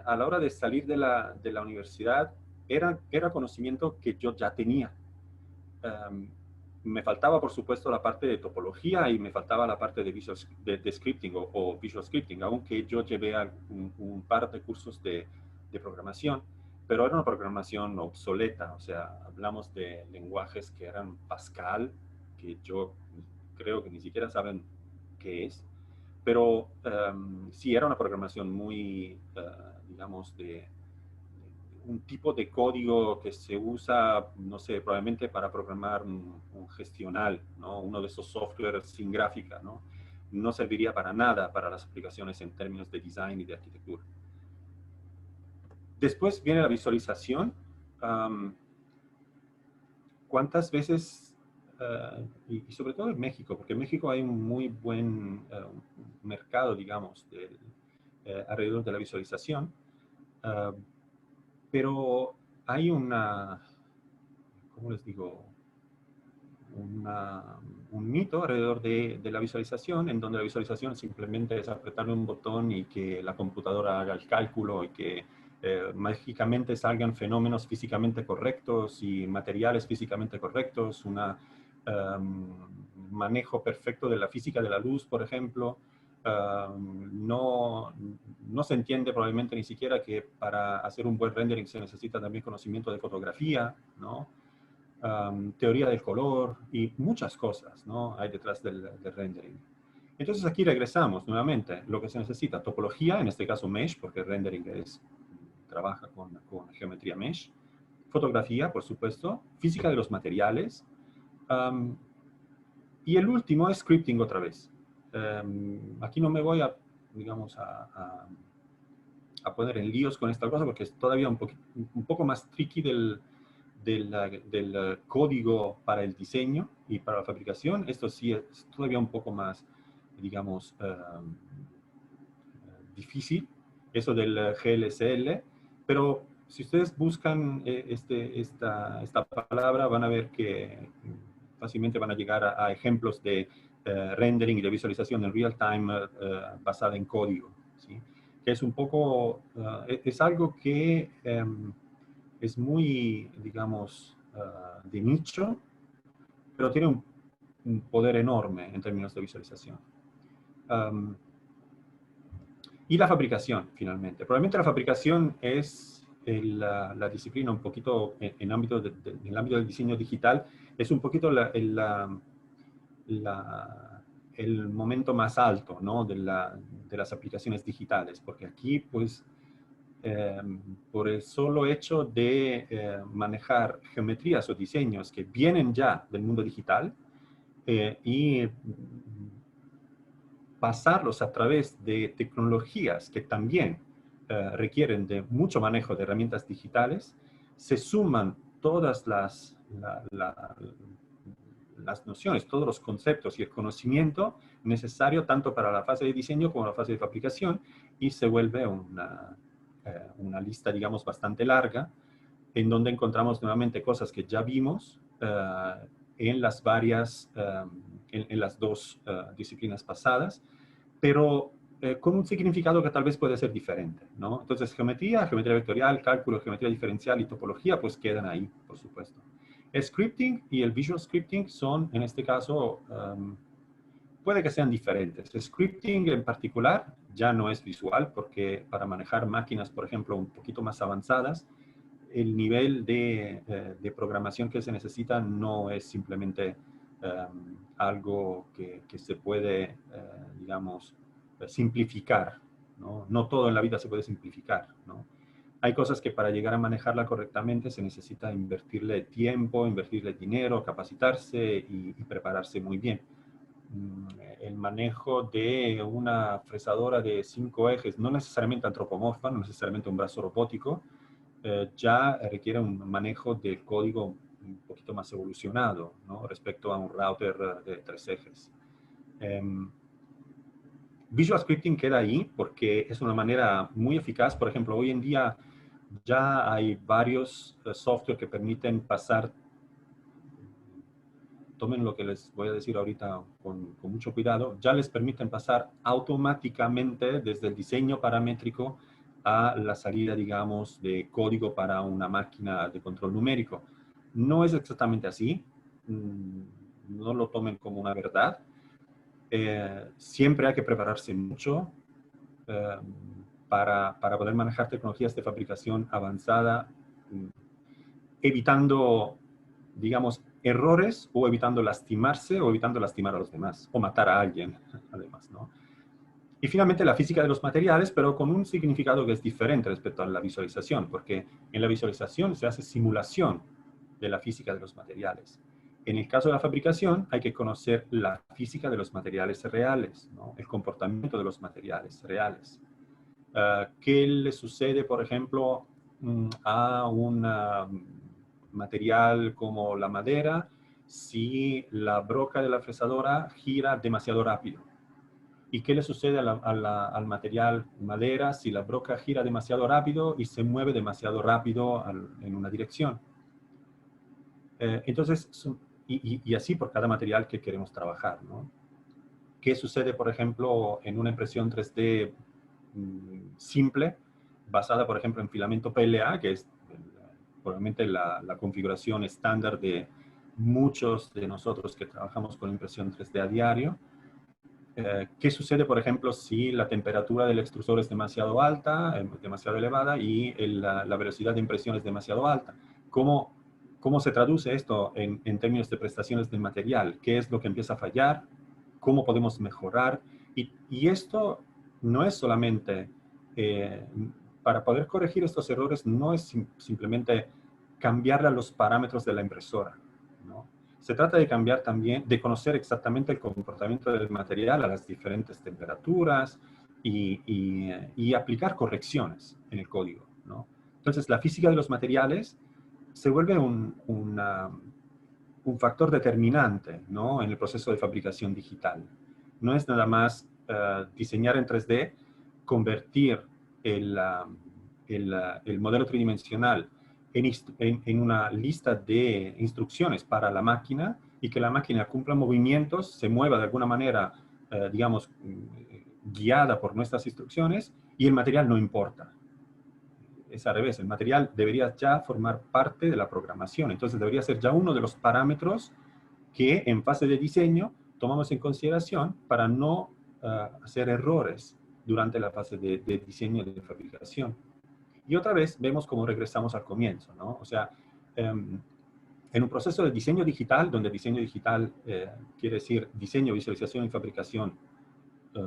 a la hora de salir de la universidad, era conocimiento que yo ya tenía. Me faltaba, por supuesto, la parte de topología y me faltaba la parte de scripting o visual scripting, aunque yo llevé un par de cursos de programación, pero era una programación obsoleta. O sea, hablamos de lenguajes que eran Pascal, que yo creo que ni siquiera saben qué es, pero sí era una programación muy, digamos, de un tipo de código que se usa, no sé, probablemente para programar un gestional, ¿no? Uno de esos softwares sin gráfica, ¿no? No serviría para nada para las aplicaciones en términos de design y de arquitectura. Después viene la visualización. ¿Cuántas veces, y sobre todo en México, porque en México hay un muy buen mercado, digamos, alrededor de la visualización, pero hay ¿cómo les digo? Un mito alrededor de la visualización, en donde la visualización simplemente es apretarle un botón y que la computadora haga el cálculo y que mágicamente salgan fenómenos físicamente correctos y materiales físicamente correctos, un manejo perfecto de la física de la luz, por ejemplo. No se entiende probablemente ni siquiera que para hacer un buen rendering se necesita también conocimiento de fotografía, ¿no? Teoría del color y muchas cosas, ¿no? Hay detrás del rendering. Entonces aquí regresamos nuevamente. Lo que se necesita, topología, en este caso mesh, porque el rendering trabaja con geometría mesh. Fotografía, por supuesto. Física de los materiales. Y el último es scripting otra vez. Aquí no me voy a, digamos, a poner en líos con esta cosa porque es todavía un poco más tricky del código para el diseño y para la fabricación. Esto sí es todavía un poco más, digamos, difícil, eso del GLSL, pero si ustedes buscan esta palabra, van a ver que fácilmente van a llegar a ejemplos de rendering y de visualización en real time basada en código, ¿sí? Que es un poco, es algo que es muy, digamos, de nicho, pero tiene un poder enorme en términos de visualización. Y la fabricación, finalmente. Probablemente la fabricación es la disciplina un poquito en el ámbito del diseño digital, es un poquito el momento más alto, ¿no? de las aplicaciones digitales, porque aquí, pues, por el solo hecho de manejar geometrías o diseños que vienen ya del mundo digital y pasarlos a través de tecnologías que también requieren de mucho manejo de herramientas digitales, se suman todas las nociones, todos los conceptos y el conocimiento necesario tanto para la fase de diseño como la fase de fabricación, y se vuelve una lista, digamos, bastante larga, en donde encontramos nuevamente cosas que ya vimos en las en las dos disciplinas pasadas, pero con un significado que tal vez puede ser diferente, ¿no? Entonces, geometría vectorial, cálculo, geometría diferencial y topología, pues quedan ahí, por supuesto. El scripting y el visual scripting son, en este caso, puede que sean diferentes. El scripting en particular ya no es visual, porque para manejar máquinas, por ejemplo, un poquito más avanzadas, el nivel de programación que se necesita no es simplemente algo que se puede, digamos, simplificar, ¿no? No todo en la vida se puede simplificar, ¿no? Hay cosas que para llegar a manejarla correctamente se necesita invertirle tiempo, invertirle dinero, capacitarse y prepararse muy bien. El manejo de una fresadora de 5 ejes, no necesariamente antropomorfa, no necesariamente un brazo robótico, ya requiere un manejo del código un poquito más evolucionado, ¿no? Respecto a un router de 3 ejes. Visual Scripting queda ahí porque es una manera muy eficaz. Por ejemplo, hoy en día ya hay varios software que permiten pasar, tomen lo que les voy a decir ahorita con mucho cuidado, ya les permiten pasar automáticamente desde el diseño paramétrico a la salida, digamos, de código para una máquina de control numérico. No es exactamente así, no lo tomen como una verdad. Siempre hay que prepararse mucho para poder manejar tecnologías de fabricación avanzada, evitando, digamos, errores o evitando lastimarse o evitando lastimar a los demás o matar a alguien, además, ¿no? Y finalmente la física de los materiales, pero con un significado que es diferente respecto a la visualización, porque en la visualización se hace simulación de la física de los materiales. En el caso de la fabricación hay que conocer la física de los materiales reales, ¿no? El comportamiento de los materiales reales. ¿Qué le sucede, por ejemplo, a un material como la madera si la broca de la fresadora gira demasiado rápido? ¿Y qué le sucede al material madera si la broca gira demasiado rápido y se mueve demasiado rápido en una dirección? Entonces, y así por cada material que queremos trabajar, ¿no? ¿Qué sucede, por ejemplo, en una impresión 3D simple, basada, por ejemplo, en filamento PLA, que es probablemente la configuración estándar de muchos de nosotros que trabajamos con impresión 3D a diario? ¿Qué sucede, por ejemplo, si la temperatura del extrusor es demasiado alta, demasiado elevada, y la velocidad de impresión es demasiado alta? ¿Cómo se traduce esto en términos de prestaciones del material? ¿Qué es lo que empieza a fallar? ¿Cómo podemos mejorar? Y esto no es solamente, para poder corregir estos errores, no es simplemente cambiarle a los parámetros de la impresora, ¿no? Se trata de cambiar también, de conocer exactamente el comportamiento del material a las diferentes temperaturas y aplicar correcciones en el código, ¿no? Entonces, la física de los materiales se vuelve un factor determinante, ¿no? En el proceso de fabricación digital. No es nada más diseñar en 3D, convertir el modelo tridimensional en una lista de instrucciones para la máquina y que la máquina cumpla movimientos, se mueva de alguna manera, digamos, guiada por nuestras instrucciones, y el material no importa. Es al revés, el material debería ya formar parte de la programación, entonces debería ser ya uno de los parámetros que en fase de diseño tomamos en consideración para no hacer errores durante la fase de diseño y de fabricación. Y otra vez vemos cómo regresamos al comienzo, ¿no? O sea, en un proceso de diseño digital, donde diseño digital quiere decir diseño, visualización y fabricación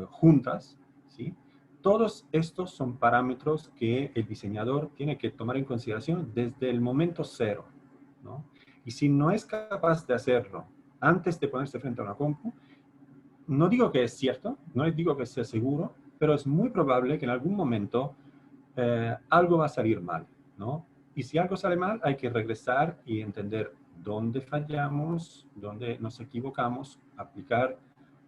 juntas, ¿sí? Todos estos son parámetros que el diseñador tiene que tomar en consideración desde el momento cero, ¿no? Y si no es capaz de hacerlo antes de ponerse frente a una compu, no digo que es cierto, no digo que sea seguro, pero es muy probable que en algún momento algo va a salir mal, ¿no? Y si algo sale mal, hay que regresar y entender dónde fallamos, dónde nos equivocamos, aplicar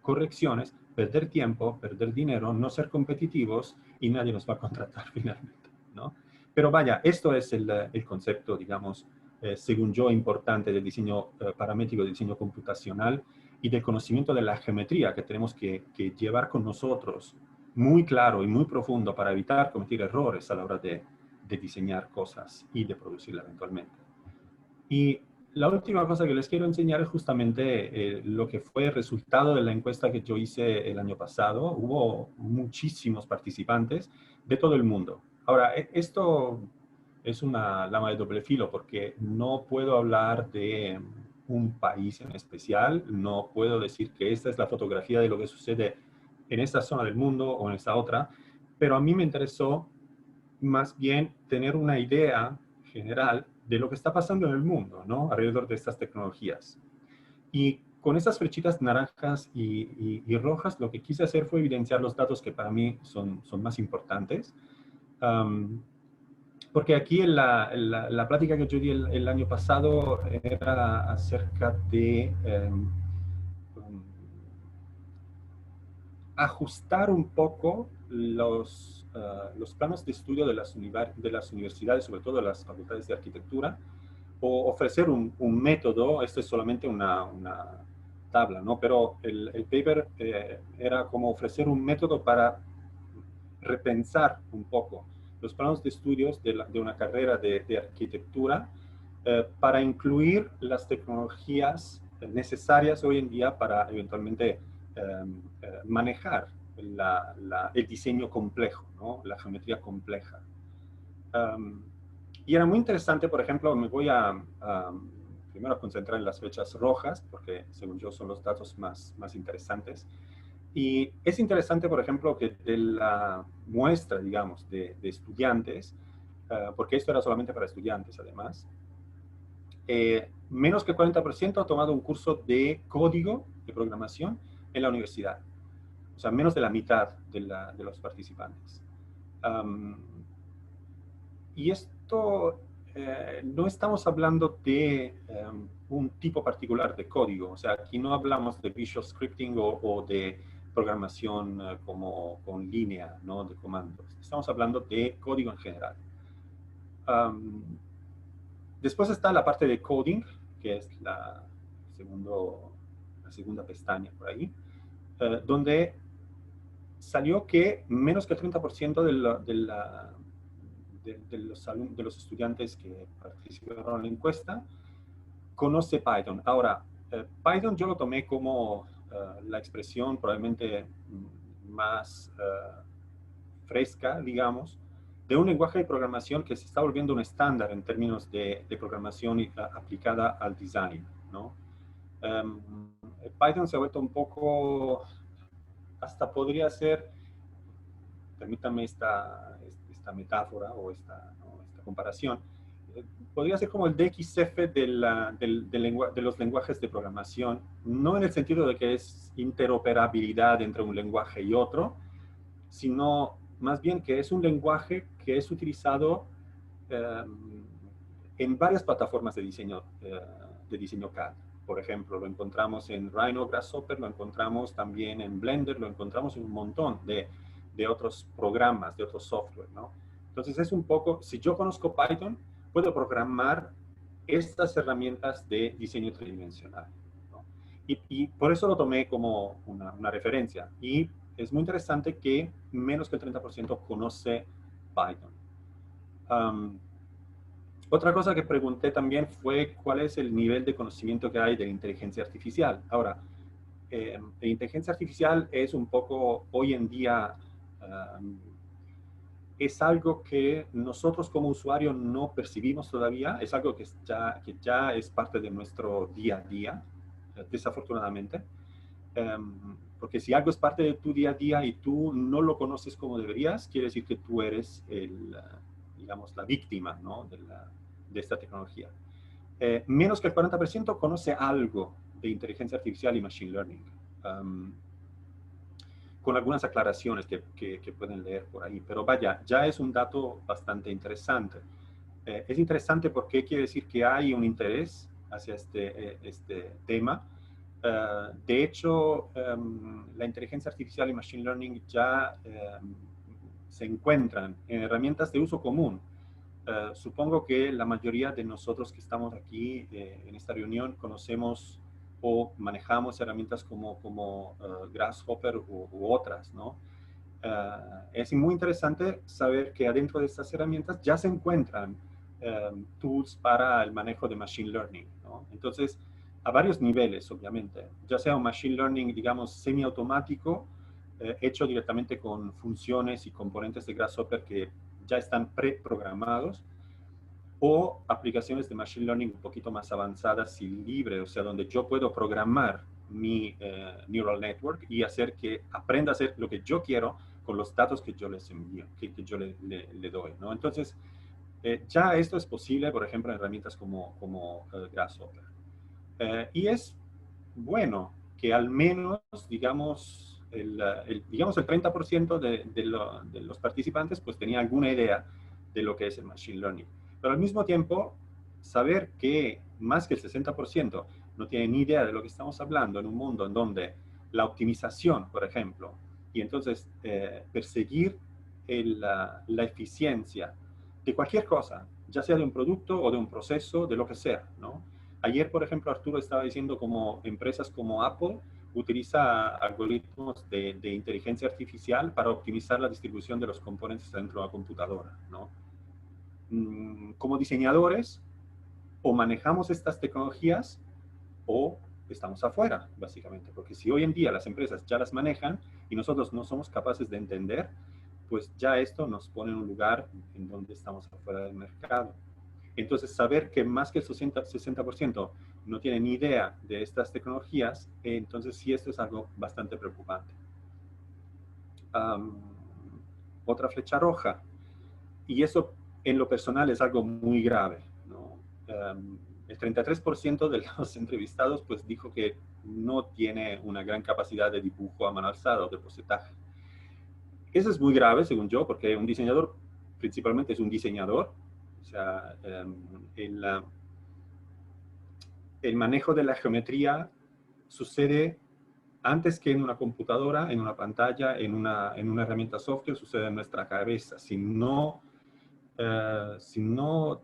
correcciones, perder tiempo, perder dinero, no ser competitivos y nadie nos va a contratar finalmente, ¿no? Pero vaya, esto es el concepto, digamos, según yo, importante del diseño paramétrico, del diseño computacional y del conocimiento de la geometría que tenemos que llevar con nosotros muy claro y muy profundo para evitar cometer errores a la hora de diseñar cosas y de producirlas eventualmente. Y la última cosa que les quiero enseñar es justamente lo que fue el resultado de la encuesta que yo hice el año pasado. Hubo muchísimos participantes de todo el mundo. Ahora, esto es una lama de doble filo porque no puedo hablar de un país en especial, no puedo decir que esta es la fotografía de lo que sucede en esta zona del mundo o en esta otra, pero a mí me interesó más bien tener una idea general de lo que está pasando en el mundo, ¿no? Alrededor de estas tecnologías. Y con esas flechitas naranjas y rojas, lo que quise hacer fue evidenciar los datos que para mí son más importantes. Porque aquí en la plática que yo di el año pasado era acerca de ajustar un poco los planos de estudio de las universidades, sobre todo de las facultades de arquitectura, o ofrecer un método. Esto es solamente una tabla, ¿no? Pero el paper era como ofrecer un método para repensar un poco los planos de estudios de una carrera de arquitectura para incluir las tecnologías necesarias hoy en día para eventualmente manejar el diseño complejo, ¿no? La geometría compleja. Y era muy interesante, por ejemplo, me voy primero a concentrar en las flechas rojas, porque según yo son los datos más interesantes. Y es interesante, por ejemplo, que de la muestra, digamos, de estudiantes, porque esto era solamente para estudiantes además, menos que el 40% ha tomado un curso de código de programación en la universidad. O sea, menos de la mitad de los participantes. Y esto, no estamos hablando de un tipo particular de código. O sea, aquí no hablamos de Visual Scripting o de programación como con línea, ¿no? De comandos. Estamos hablando de código en general. Después está la parte de coding, que es la segunda pestaña por ahí, donde salió que menos que el 30% de los estudiantes que participaron en la encuesta conoce Python. Ahora, Python yo lo tomé como la expresión probablemente más fresca, digamos, de un lenguaje de programación que se está volviendo un estándar en términos de programación aplicada al design, ¿no? Python se ha vuelto un poco, hasta podría ser, permítanme esta metáfora o esta comparación, podría ser como el DXF de los lenguajes de programación, no en el sentido de que es interoperabilidad entre un lenguaje y otro, sino más bien que es un lenguaje que es utilizado en varias plataformas de diseño CAD. Por ejemplo, lo encontramos en Rhino, Grasshopper, lo encontramos también en Blender, lo encontramos en un montón de otros programas, de otros software, ¿no? Entonces es un poco, si yo conozco Python, puedo programar estas herramientas de diseño tridimensional, ¿no? Y por eso lo tomé como una referencia. Y es muy interesante que menos que el 30% conoce Python. Otra cosa que pregunté también fue cuál es el nivel de conocimiento que hay de la inteligencia artificial. Ahora, la inteligencia artificial es un poco, hoy en día, es algo que nosotros como usuarios no percibimos todavía, es algo que ya es parte de nuestro día a día, desafortunadamente. Porque si algo es parte de tu día a día y tú no lo conoces como deberías, quiere decir que tú eres, digamos, la víctima, ¿no? de esta tecnología. Menos que el 40% conoce algo de inteligencia artificial y machine learning. Con algunas aclaraciones que pueden leer por ahí. Pero vaya, ya es un dato bastante interesante. Es interesante porque quiere decir que hay un interés hacia este tema. De hecho, la inteligencia artificial y machine learning ya se encuentran en herramientas de uso común. Supongo que la mayoría de nosotros que estamos aquí en esta reunión conocemos o manejamos herramientas como Grasshopper u otras, ¿no? Es muy interesante saber que adentro de estas herramientas ya se encuentran tools para el manejo de machine learning, ¿no? Entonces, a varios niveles, obviamente, ya sea un machine learning, digamos, semiautomático, hecho directamente con funciones y componentes de Grasshopper que ya están preprogramados, o aplicaciones de machine learning un poquito más avanzadas y libres, o sea, donde yo puedo programar mi neural network y hacer que aprenda a hacer lo que yo quiero con los datos que yo les envío, que yo le doy, ¿no? Entonces, ya esto es posible, por ejemplo, en herramientas como Grasshopper. Y es bueno que al menos, digamos, digamos el 30% de los participantes pues tenía alguna idea de lo que es el machine learning. Pero al mismo tiempo, saber que más que el 60% no tiene ni idea de lo que estamos hablando en un mundo en donde la optimización, por ejemplo, y entonces perseguir la eficiencia de cualquier cosa, ya sea de un producto o de un proceso, de lo que sea, ¿no? Ayer, por ejemplo, Arturo estaba diciendo como empresas como Apple utiliza algoritmos de inteligencia artificial para optimizar la distribución de los componentes dentro de la computadora, ¿no? Como diseñadores, o manejamos estas tecnologías o estamos afuera, básicamente. Porque si hoy en día las empresas ya las manejan y nosotros no somos capaces de entender, pues ya esto nos pone en un lugar en donde estamos afuera del mercado. Entonces, saber que más que el 60% no tiene ni idea de estas tecnologías, entonces sí esto es algo bastante preocupante. Otra flecha roja, y eso en lo personal es algo muy grave, ¿no? El 33% de los entrevistados pues dijo que no tiene una gran capacidad de dibujo a mano alzada o de bocetaje. Eso es muy grave, según yo, porque un diseñador principalmente es un diseñador. O sea, el manejo de la geometría sucede antes que en una computadora, en una pantalla, en una herramienta software, sucede en nuestra cabeza. Si no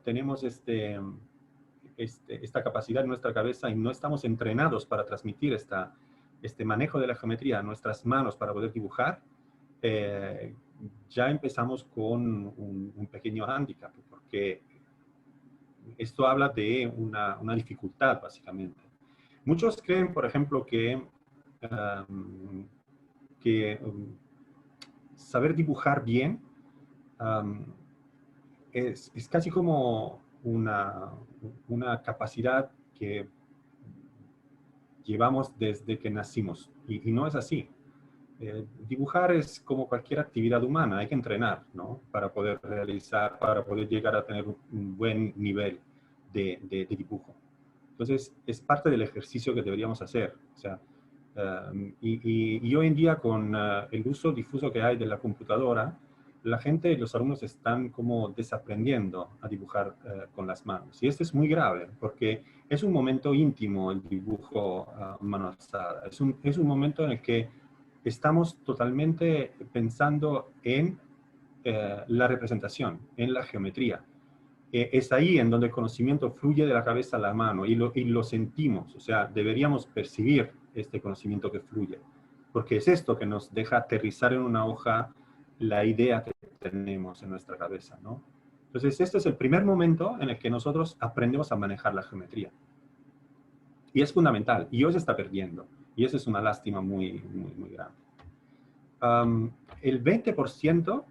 tenemos esta capacidad en nuestra cabeza y no estamos entrenados para transmitir este manejo de la geometría a nuestras manos para poder dibujar, ya empezamos con un pequeño hándicap, porque esto habla de una dificultad, básicamente. Muchos creen, por ejemplo, que saber dibujar bien es casi como una capacidad que llevamos desde que nacimos, y no es así. Dibujar es como cualquier actividad humana, hay que entrenar, ¿no? Para poder realizar, para poder llegar a tener un buen nivel de dibujo. Entonces, es parte del ejercicio que deberíamos hacer. O sea, y hoy en día, con el uso difuso que hay de la computadora, la gente, los alumnos están como desaprendiendo a dibujar con las manos. Y esto es muy grave, porque es un momento íntimo el dibujo a mano alzada. Es un momento en el que estamos totalmente pensando en la representación, en la geometría. Es ahí en donde el conocimiento fluye de la cabeza a la mano y lo sentimos. O sea, deberíamos percibir este conocimiento que fluye, porque es esto que nos deja aterrizar en una hoja la idea que tenemos en nuestra cabeza, ¿no? Entonces, este es el primer momento en el que nosotros aprendemos a manejar la geometría. Y es fundamental, y hoy se está perdiendo. Y eso es una lástima muy, muy, muy grande. El 20%,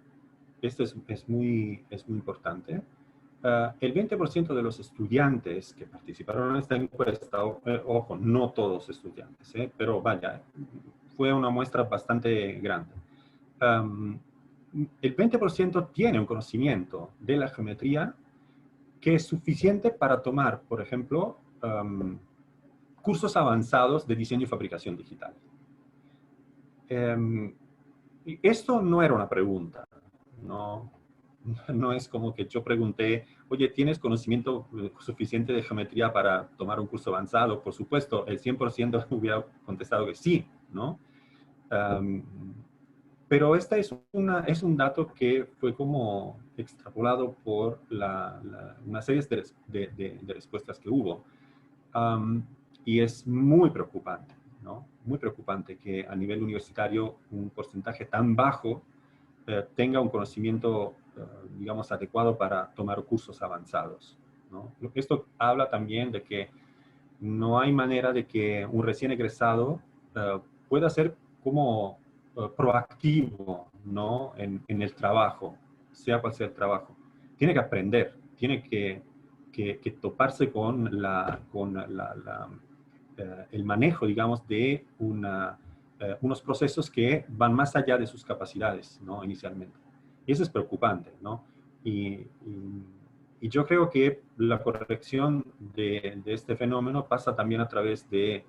esto es muy importante, el 20% de los estudiantes que participaron en esta encuesta, ojo, no todos estudiantes, pero vaya, fue una muestra bastante grande. El 20% tiene un conocimiento de la geometría que es suficiente para tomar, por ejemplo, cursos avanzados de diseño y fabricación digital. Esto no era una pregunta, no es como que yo pregunté, oye, ¿tienes conocimiento suficiente de geometría para tomar un curso avanzado? Por supuesto, el 100% hubiera contestado que sí, ¿no? Pero esta es un dato que fue como extrapolado por una serie de respuestas que hubo. Y es muy preocupante, ¿no? Muy preocupante que a nivel universitario un porcentaje tan bajo tenga un conocimiento, digamos, adecuado para tomar cursos avanzados, ¿no? Esto habla también de que no hay manera de que un recién egresado pueda ser como proactivo, ¿no? En el trabajo, sea cual sea el trabajo. Tiene que aprender, tiene que toparse con el manejo, digamos, de unos procesos que van más allá de sus capacidades, ¿no? Inicialmente. Y eso es preocupante, ¿no? Y yo creo que la corrección de este fenómeno pasa también a través de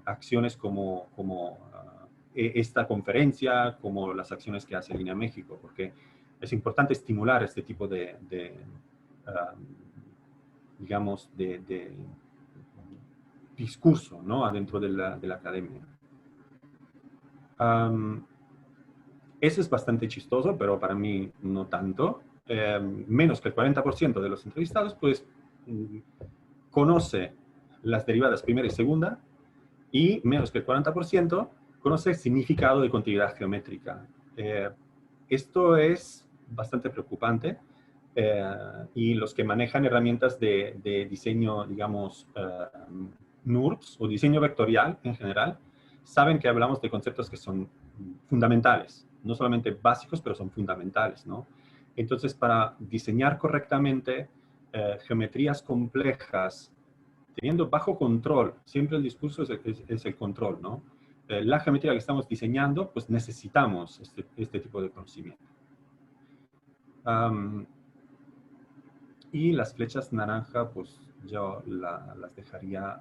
acciones como esta conferencia, como las acciones que hace Línea México, porque es importante estimular este tipo digamos, de discurso, ¿no? Adentro de la academia. Eso es bastante chistoso, pero para mí no tanto. Menos que el 40% de los entrevistados, pues, conoce las derivadas primera y segunda, y menos que el 40% conoce el significado de continuidad geométrica. Esto es bastante preocupante, y los que manejan herramientas de diseño, digamos, NURBS o diseño vectorial en general, saben que hablamos de conceptos que son fundamentales, no solamente básicos, pero son fundamentales, ¿no? Entonces, para diseñar correctamente geometrías complejas, teniendo bajo control, siempre el discurso es el control, ¿no? La geometría que estamos diseñando, pues necesitamos este tipo de conocimiento. Y las flechas naranja, pues yo las dejaría,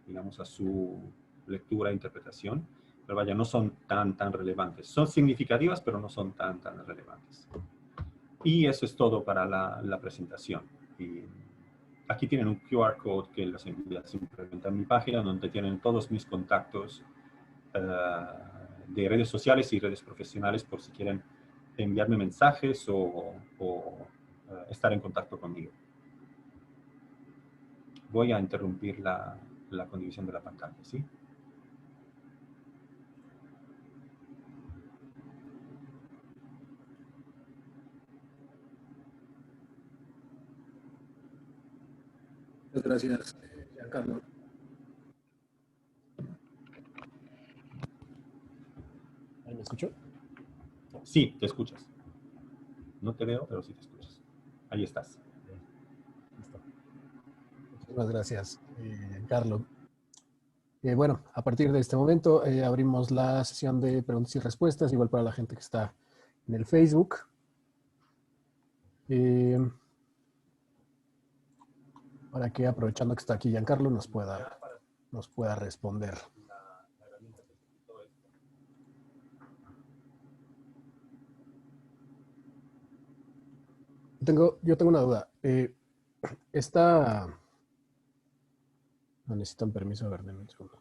digamos, a su lectura e interpretación. Pero vaya, no son tan relevantes. Son significativas, pero no son tan relevantes. Y eso es todo para la presentación. Y aquí tienen un QR code que les envía simplemente a mi página, donde tienen todos mis contactos de redes sociales y redes profesionales por si quieren enviarme mensajes o estar en contacto conmigo. Voy a interrumpir la condivisión de la pantalla, ¿sí? Muchas gracias, Giancarlo. ¿Ahí me escuchó? Sí, te escuchas. No te veo, pero sí te escuchas. Ahí estás. Listo. Muchas gracias, Giancarlo. Bueno, a partir de este momento abrimos la sesión de preguntas y respuestas, igual para la gente que está en el Facebook. Para que, aprovechando que está aquí Giancarlo, nos pueda responder. Yo tengo una duda. No necesitan permiso, a ver, denme un segundo.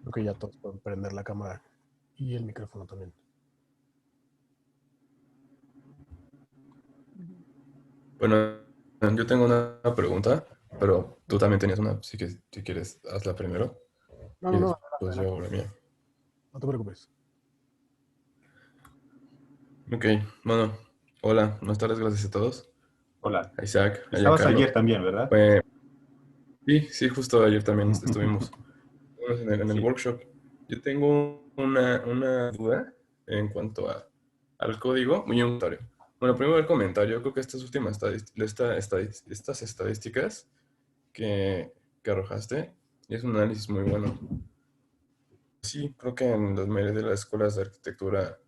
Creo que ya todos pueden prender la cámara y el micrófono también. Bueno, yo tengo una pregunta. Pero tú también tenías una, así que si quieres, hazla primero No, y no, no, después yo adelante, hago la mía. no te preocupes. Ok, bueno, hola, buenas tardes, gracias a todos. Hola. A Isaac, a Estabas Giancarlo. ayer también, ¿verdad? Pues, sí, sí, justo ayer también estuvimos en el Sí. workshop. Yo tengo una duda en cuanto al código y un comentario. Bueno, primero el comentario, creo que estas últimas estas estadísticas que arrojaste, es un análisis muy bueno. Sí, creo que en la mayoría de las escuelas de arquitectura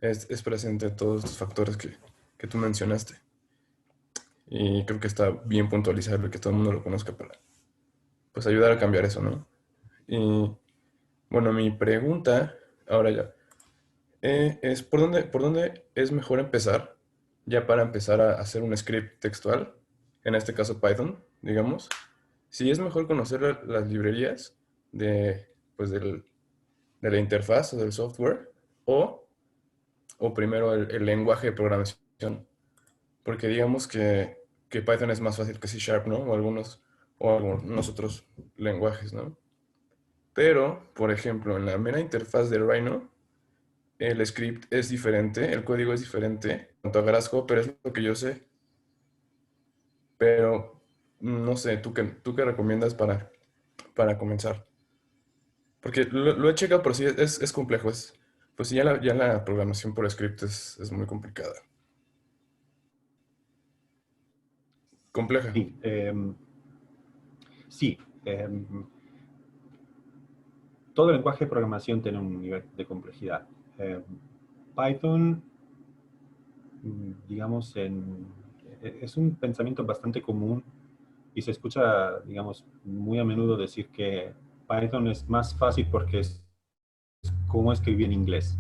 es presente todos estos factores que tú mencionaste. Y creo que está bien puntualizarlo y que todo el mundo lo conozca para pues ayudar a cambiar eso, ¿no? Y bueno, mi pregunta, ahora ya, es ¿por dónde es mejor empezar? Ya para empezar a hacer un script textual, en este caso Python, digamos. Si es mejor conocer las librerías de, pues de la interfaz o del software, o, o primero el lenguaje de programación. Porque digamos que Python es más fácil que C Sharp, ¿no? O algunos otros lenguajes, ¿no? Pero, por ejemplo, en la mera interfaz de Rhino, el script es diferente, el código es diferente, en cuanto a Grasshopper, pero es lo que yo sé. Pero, no sé, ¿tú qué recomiendas para comenzar? Porque lo he checado, por sí es complejo. Pues sí, ya la programación por script es muy complicada. Compleja. Sí. Sí. Todo lenguaje de programación tiene un nivel de complejidad. Python, digamos, es un pensamiento bastante común y se escucha, digamos, muy a menudo decir que Python es más fácil porque es como escribir en inglés,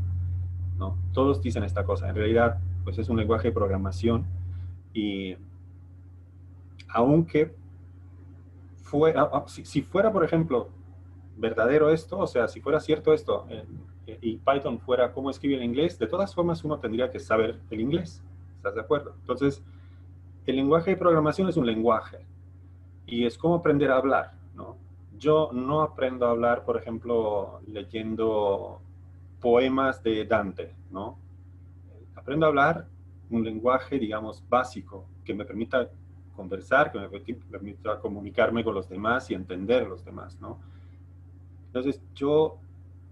¿no? Todos dicen esta cosa. En realidad, pues es un lenguaje de programación y aunque si fuera, por ejemplo, verdadero esto, o sea, si fuera cierto esto y Python fuera como escribir en inglés, de todas formas uno tendría que saber el inglés. ¿Estás de acuerdo? Entonces, el lenguaje de programación es un lenguaje y es como aprender a hablar, ¿no? Yo no aprendo a hablar, por ejemplo, leyendo poemas de Dante, ¿no? Aprendo a hablar un lenguaje, digamos, básico, que me permita conversar, que me permita comunicarme con los demás y entender a los demás, ¿no? Entonces, yo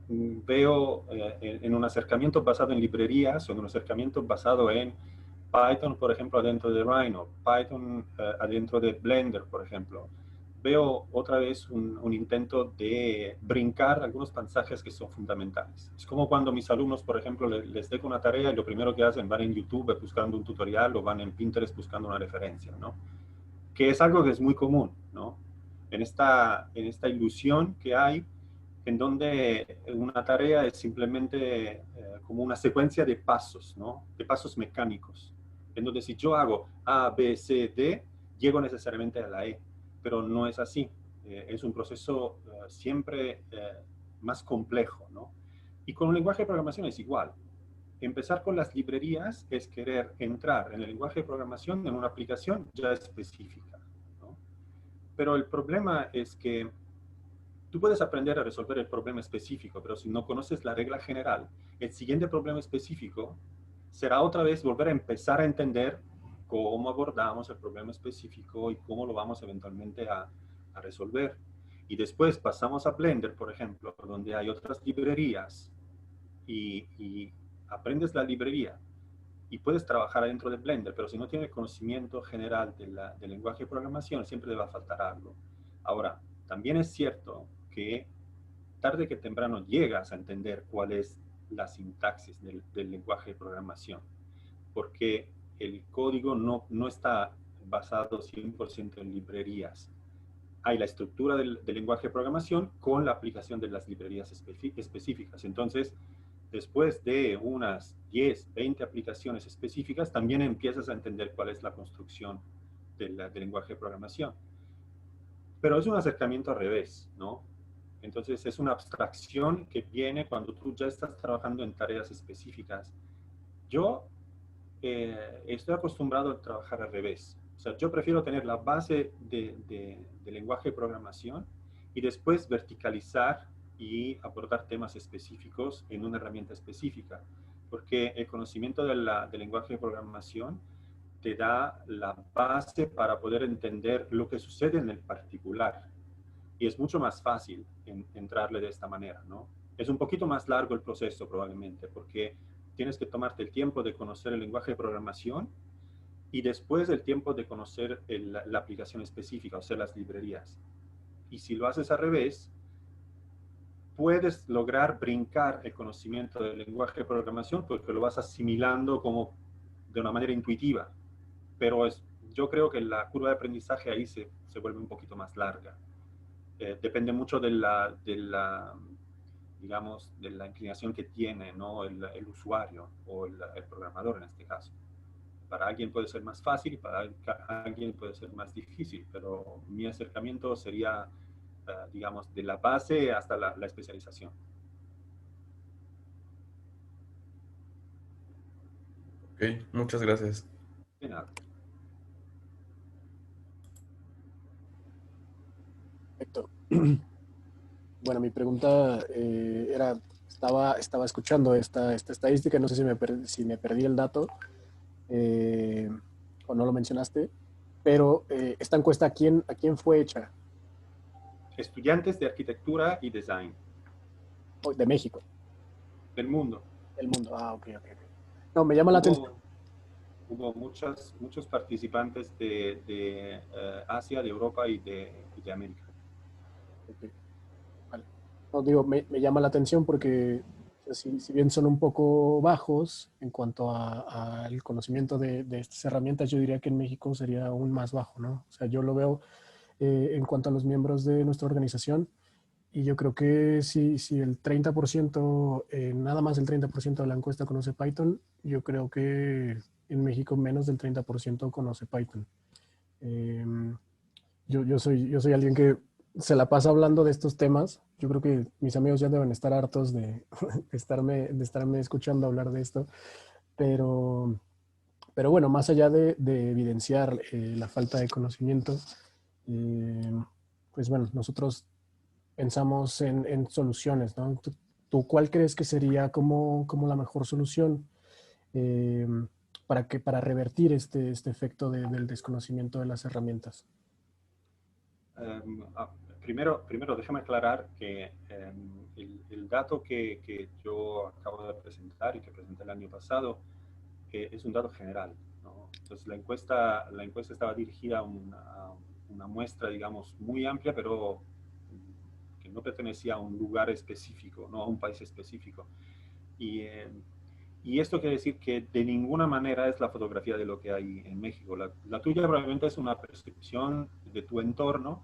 veo en un acercamiento basado en librerías o en un acercamiento basado en Python, por ejemplo, adentro de Rhino, Python adentro de Blender, por ejemplo. Veo otra vez un intento de brincar algunos pasajes que son fundamentales. Es como cuando mis alumnos, por ejemplo, les dejo una tarea y lo primero que hacen van en YouTube buscando un tutorial o van en Pinterest buscando una referencia, ¿no? Que es algo que es muy común, ¿no? En esta ilusión que hay en donde una tarea es simplemente como una secuencia de pasos, ¿no? De pasos mecánicos. En donde si yo hago A, B, C, D, llego necesariamente a la E, pero no es así. Es un proceso siempre más complejo, ¿no? Y con un lenguaje de programación es igual. Empezar con las librerías es querer entrar en el lenguaje de programación en una aplicación ya específica, ¿no? Pero el problema es que tú puedes aprender a resolver el problema específico, pero si no conoces la regla general, el siguiente problema específico será otra vez volver a empezar a entender cómo abordamos el problema específico y cómo lo vamos eventualmente a resolver. Y después pasamos a Blender, por ejemplo, donde hay otras librerías y aprendes la librería y puedes trabajar dentro de Blender, pero si no tienes conocimiento general del lenguaje de programación, siempre te va a faltar algo. Ahora, también es cierto que tarde que temprano llegas a entender cuál es la sintaxis del lenguaje de programación, porque el código no está basado 100% en librerías. Hay la estructura del lenguaje de programación con la aplicación de las librerías específicas. Entonces, después de unas 10, 20 aplicaciones específicas, también empiezas a entender cuál es la construcción del lenguaje de programación. Pero es un acercamiento al revés, ¿no? Entonces es una abstracción que viene cuando tú ya estás trabajando en tareas específicas. Yo estoy acostumbrado a trabajar al revés. O sea, yo prefiero tener la base de lenguaje de programación y después verticalizar y abordar temas específicos en una herramienta específica, porque el conocimiento del lenguaje de programación te da la base para poder entender lo que sucede en el particular. Y es mucho más fácil entrarle de esta manera, ¿no? Es un poquito más largo el proceso probablemente, porque tienes que tomarte el tiempo de conocer el lenguaje de programación y después el tiempo de conocer la aplicación específica, o sea, las librerías. Y si lo haces al revés, puedes lograr brincar el conocimiento del lenguaje de programación porque lo vas asimilando como de una manera intuitiva. Pero yo creo que la curva de aprendizaje ahí se vuelve un poquito más larga. Depende mucho digamos, de la inclinación que tiene, ¿no? el usuario o el programador en este caso. Para alguien puede ser más fácil y para alguien puede ser más difícil, pero mi acercamiento sería, digamos, de la base hasta la especialización. Ok, muchas gracias. De nada. Perfecto. Bueno, mi pregunta era, estaba escuchando esta estadística, no sé si me perdí el dato o no lo mencionaste, pero esta encuesta, ¿a quién fue hecha? Estudiantes de arquitectura y design. Oh, de México, Del mundo. del mundo. Ah, ok, ok. No, me llama la atención. Hubo muchos participantes de Asia, de Europa y de América. Okay. Vale. No, digo, me llama la atención porque o sea, si bien son un poco bajos en cuanto al conocimiento de estas herramientas, yo diría que en México sería aún más bajo, ¿no? O sea, yo lo veo en cuanto a los miembros de nuestra organización y yo creo que si el 30%, nada más el 30% de la encuesta conoce Python, yo creo que en México menos del 30% conoce Python. Eh, yo soy alguien que se la pasa hablando de estos temas. Yo creo que mis amigos ya deben estar hartos de, de estarme escuchando hablar de esto, pero, pero bueno, más allá de evidenciar la falta de conocimiento, eh, pues bueno, nosotros pensamos en soluciones, ¿no? ¿Tú cuál crees que sería como la mejor solución eh, para revertir este efecto del desconocimiento de las herramientas? Um, ah, primero déjame aclarar que el dato que yo acabo de presentar y que presenté el año pasado es un dato general, ¿no? Entonces la encuesta estaba dirigida a una muestra, digamos, muy amplia, pero que no pertenecía a un lugar específico, no a un país específico. Y esto quiere decir que de ninguna manera es la fotografía de lo que hay en México. La tuya probablemente es una percepción de tu entorno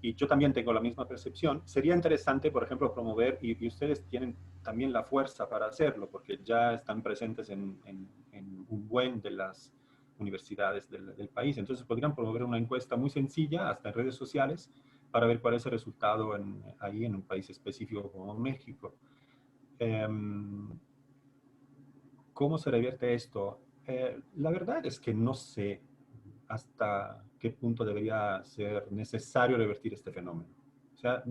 y yo también tengo la misma percepción. Sería interesante, por ejemplo, promover, y ustedes tienen también la fuerza para hacerlo, porque ya están presentes en un buen de las universidades del país. Entonces podrían promover una encuesta muy sencilla, hasta en redes sociales, para ver cuál es el resultado ahí en un país específico como México. ¿Cómo se revierte esto? La verdad es que no sé hasta qué punto debería ser necesario revertir este fenómeno. O sea,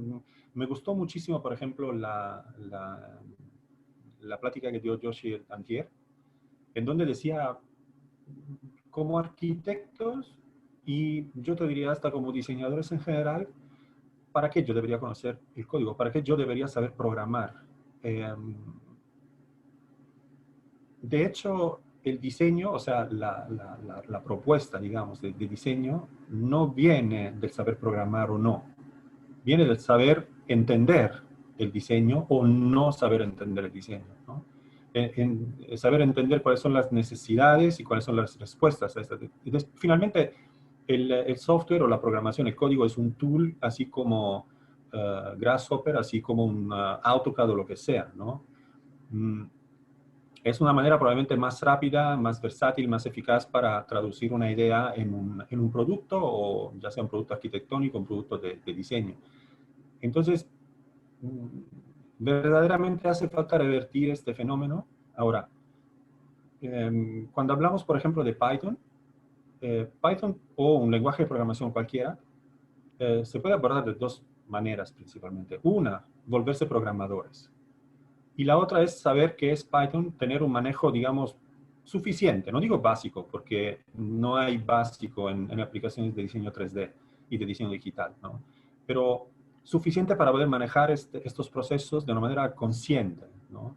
me gustó muchísimo, por ejemplo, la plática que dio Yoshi antier, en donde decía, como arquitectos, y yo te diría hasta como diseñadores en general, ¿para qué yo debería conocer el código? ¿Para qué yo debería saber programar? De hecho, el diseño, o sea, la propuesta, digamos, de diseño, no viene del saber programar o no. Viene del saber entender el diseño o no saber entender el diseño, ¿no? Saber entender cuáles son las necesidades y cuáles son las respuestas a estas. Finalmente, el software o la programación, el código es un tool, así como Grasshopper, así como un AutoCAD o lo que sea, ¿no? Es una manera probablemente más rápida, más versátil, más eficaz para traducir una idea en un producto, o ya sea un producto arquitectónico, un producto de diseño. Entonces, verdaderamente hace falta revertir este fenómeno. Ahora, cuando hablamos, por ejemplo, de Python, Python o un lenguaje de programación cualquiera se puede abordar de dos maneras principalmente. Una, volverse programadores. Y la otra es saber qué es Python, tener un manejo, digamos, suficiente. No digo básico, porque no hay básico en aplicaciones de diseño 3D y de diseño digital, ¿no? Pero suficiente para poder manejar estos procesos de una manera consciente, ¿no?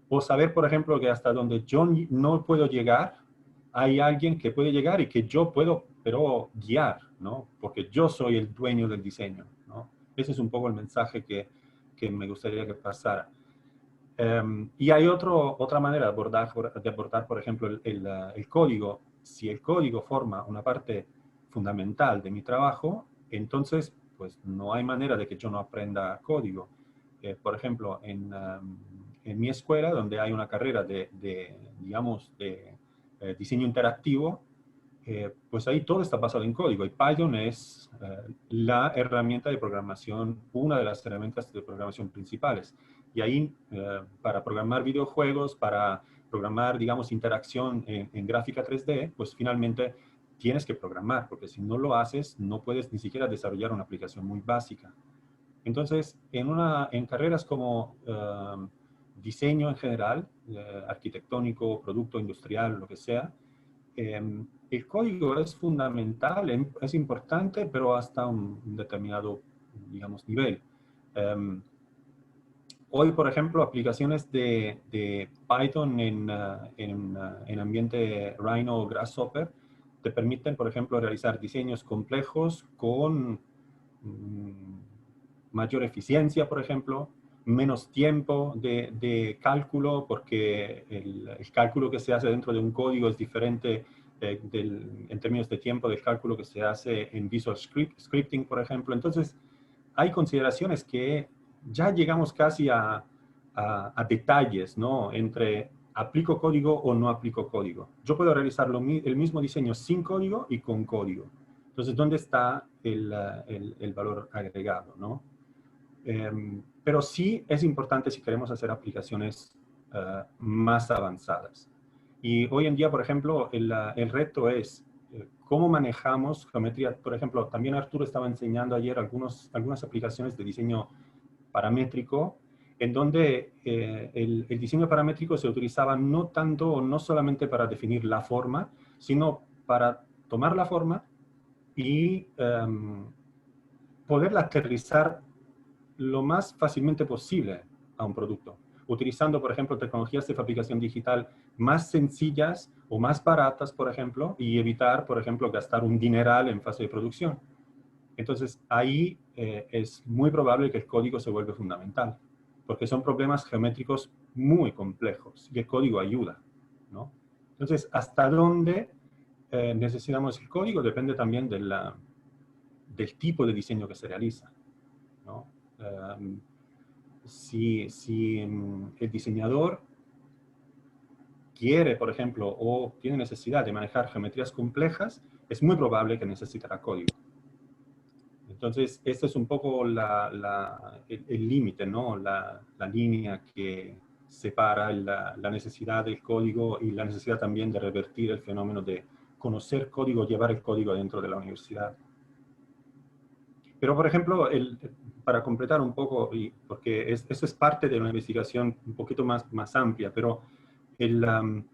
O saber, por ejemplo, que hasta donde yo no puedo llegar, hay alguien que puede llegar y que yo puedo, pero guiar, ¿no? Porque yo soy el dueño del diseño, ¿no? Ese es un poco el mensaje que me gustaría que pasara. Y hay otra manera de abordar, por ejemplo, el código. Si el código forma una parte fundamental de mi trabajo, entonces, pues no hay manera de que yo no aprenda código. Por ejemplo, en mi escuela, donde hay una carrera digamos, de diseño interactivo, pues ahí todo está basado en código. Y Python es la herramienta de programación, una de las herramientas de programación principales. Y ahí, para programar videojuegos, para programar, digamos, interacción en gráfica 3D, pues finalmente tienes que programar, porque si no lo haces, no puedes ni siquiera desarrollar una aplicación muy básica. Entonces, en carreras como diseño en general, arquitectónico, producto industrial, lo que sea, el código es fundamental, es importante, pero hasta un determinado, digamos, nivel. Hoy, por ejemplo, aplicaciones de Python en ambiente Rhino o Grasshopper te permiten, por ejemplo, realizar diseños complejos con mayor eficiencia, por ejemplo, menos tiempo de cálculo, porque el cálculo que se hace dentro de un código es diferente en términos de tiempo del cálculo que se hace en Visual Scripting, por ejemplo. Entonces, hay consideraciones que ya llegamos casi a detalles, ¿no? Entre aplico código o no aplico código. Yo puedo realizar el mismo diseño sin código y con código. Entonces, ¿dónde está el valor agregado, no? Pero sí es importante si queremos hacer aplicaciones más avanzadas. Y hoy en día, por ejemplo, el reto es cómo manejamos geometría. Por ejemplo, también Arturo estaba enseñando ayer algunas aplicaciones de diseño paramétrico, en donde el diseño paramétrico se utilizaba no tanto o no solamente para definir la forma, sino para tomar la forma y poderla aterrizar lo más fácilmente posible a un producto, utilizando, por ejemplo, tecnologías de fabricación digital más sencillas o más baratas, por ejemplo, y evitar, por ejemplo, gastar un dineral en fase de producción. Entonces, ahí es muy probable que el código se vuelva fundamental, porque son problemas geométricos muy complejos y el código ayuda, ¿no? Entonces, ¿hasta dónde necesitamos el código? Depende también del tipo de diseño que se realiza, ¿no? Si el diseñador quiere, por ejemplo, o tiene necesidad de manejar geometrías complejas, es muy probable que necesitará código. Entonces, este es un poco el límite, ¿no? La línea que separa la necesidad del código y la necesidad también de revertir el fenómeno de conocer código, llevar el código dentro de la universidad. Pero, por ejemplo, para completar un poco, porque eso es parte de una investigación un poquito más amplia, pero el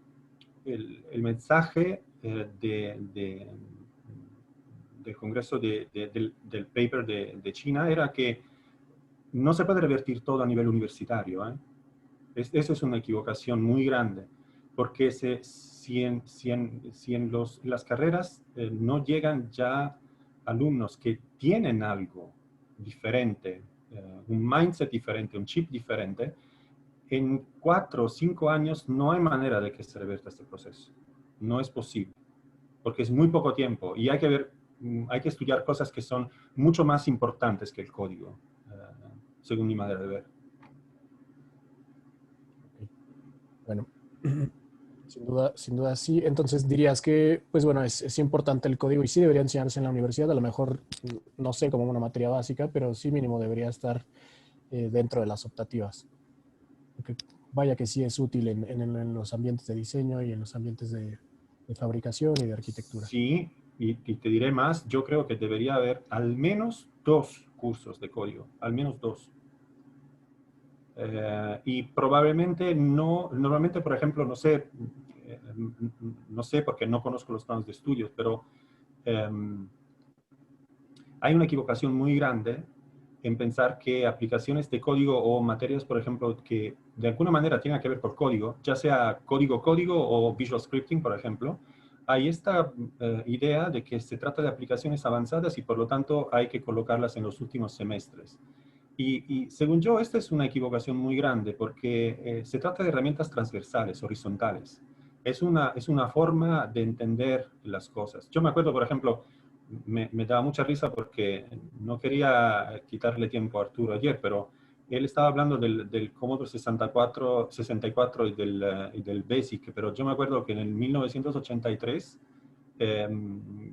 mensaje del Congreso del paper de China era que no se puede revertir todo a nivel universitario, ¿eh? Eso es una equivocación muy grande, porque si en las carreras no llegan ya alumnos que tienen algo diferente, un mindset diferente, un chip diferente, en 4 o 5 años no hay manera de que se reverta este proceso. No es posible, porque es muy poco tiempo y hay que estudiar cosas que son mucho más importantes que el código, según mi manera de ver. Bueno, sin duda sí. Entonces dirías que, pues bueno, es importante el código y sí debería enseñarse en la universidad, a lo mejor, no sé, como una materia básica, pero sí mínimo debería estar dentro de las optativas. Porque vaya que sí es útil en los ambientes de diseño y en los ambientes de fabricación y de arquitectura. Sí, y te diré más, yo creo que debería haber al menos 2 cursos de código, al menos 2. Y probablemente no, normalmente, por ejemplo, no sé porque no conozco los planos de estudios, pero hay una equivocación muy grande en pensar que aplicaciones de código o materias, por ejemplo, que de alguna manera tengan que ver con código, ya sea código o Visual Scripting, por ejemplo, hay esta idea de que se trata de aplicaciones avanzadas y por lo tanto hay que colocarlas en los últimos semestres. Y según yo, esta es una equivocación muy grande porque se trata de herramientas transversales, horizontales. Es una forma de entender las cosas. Yo me acuerdo, por ejemplo, me daba mucha risa porque no quería quitarle tiempo a Arturo ayer, pero él estaba hablando del Commodore 64 y del BASIC, pero yo me acuerdo que en el 1983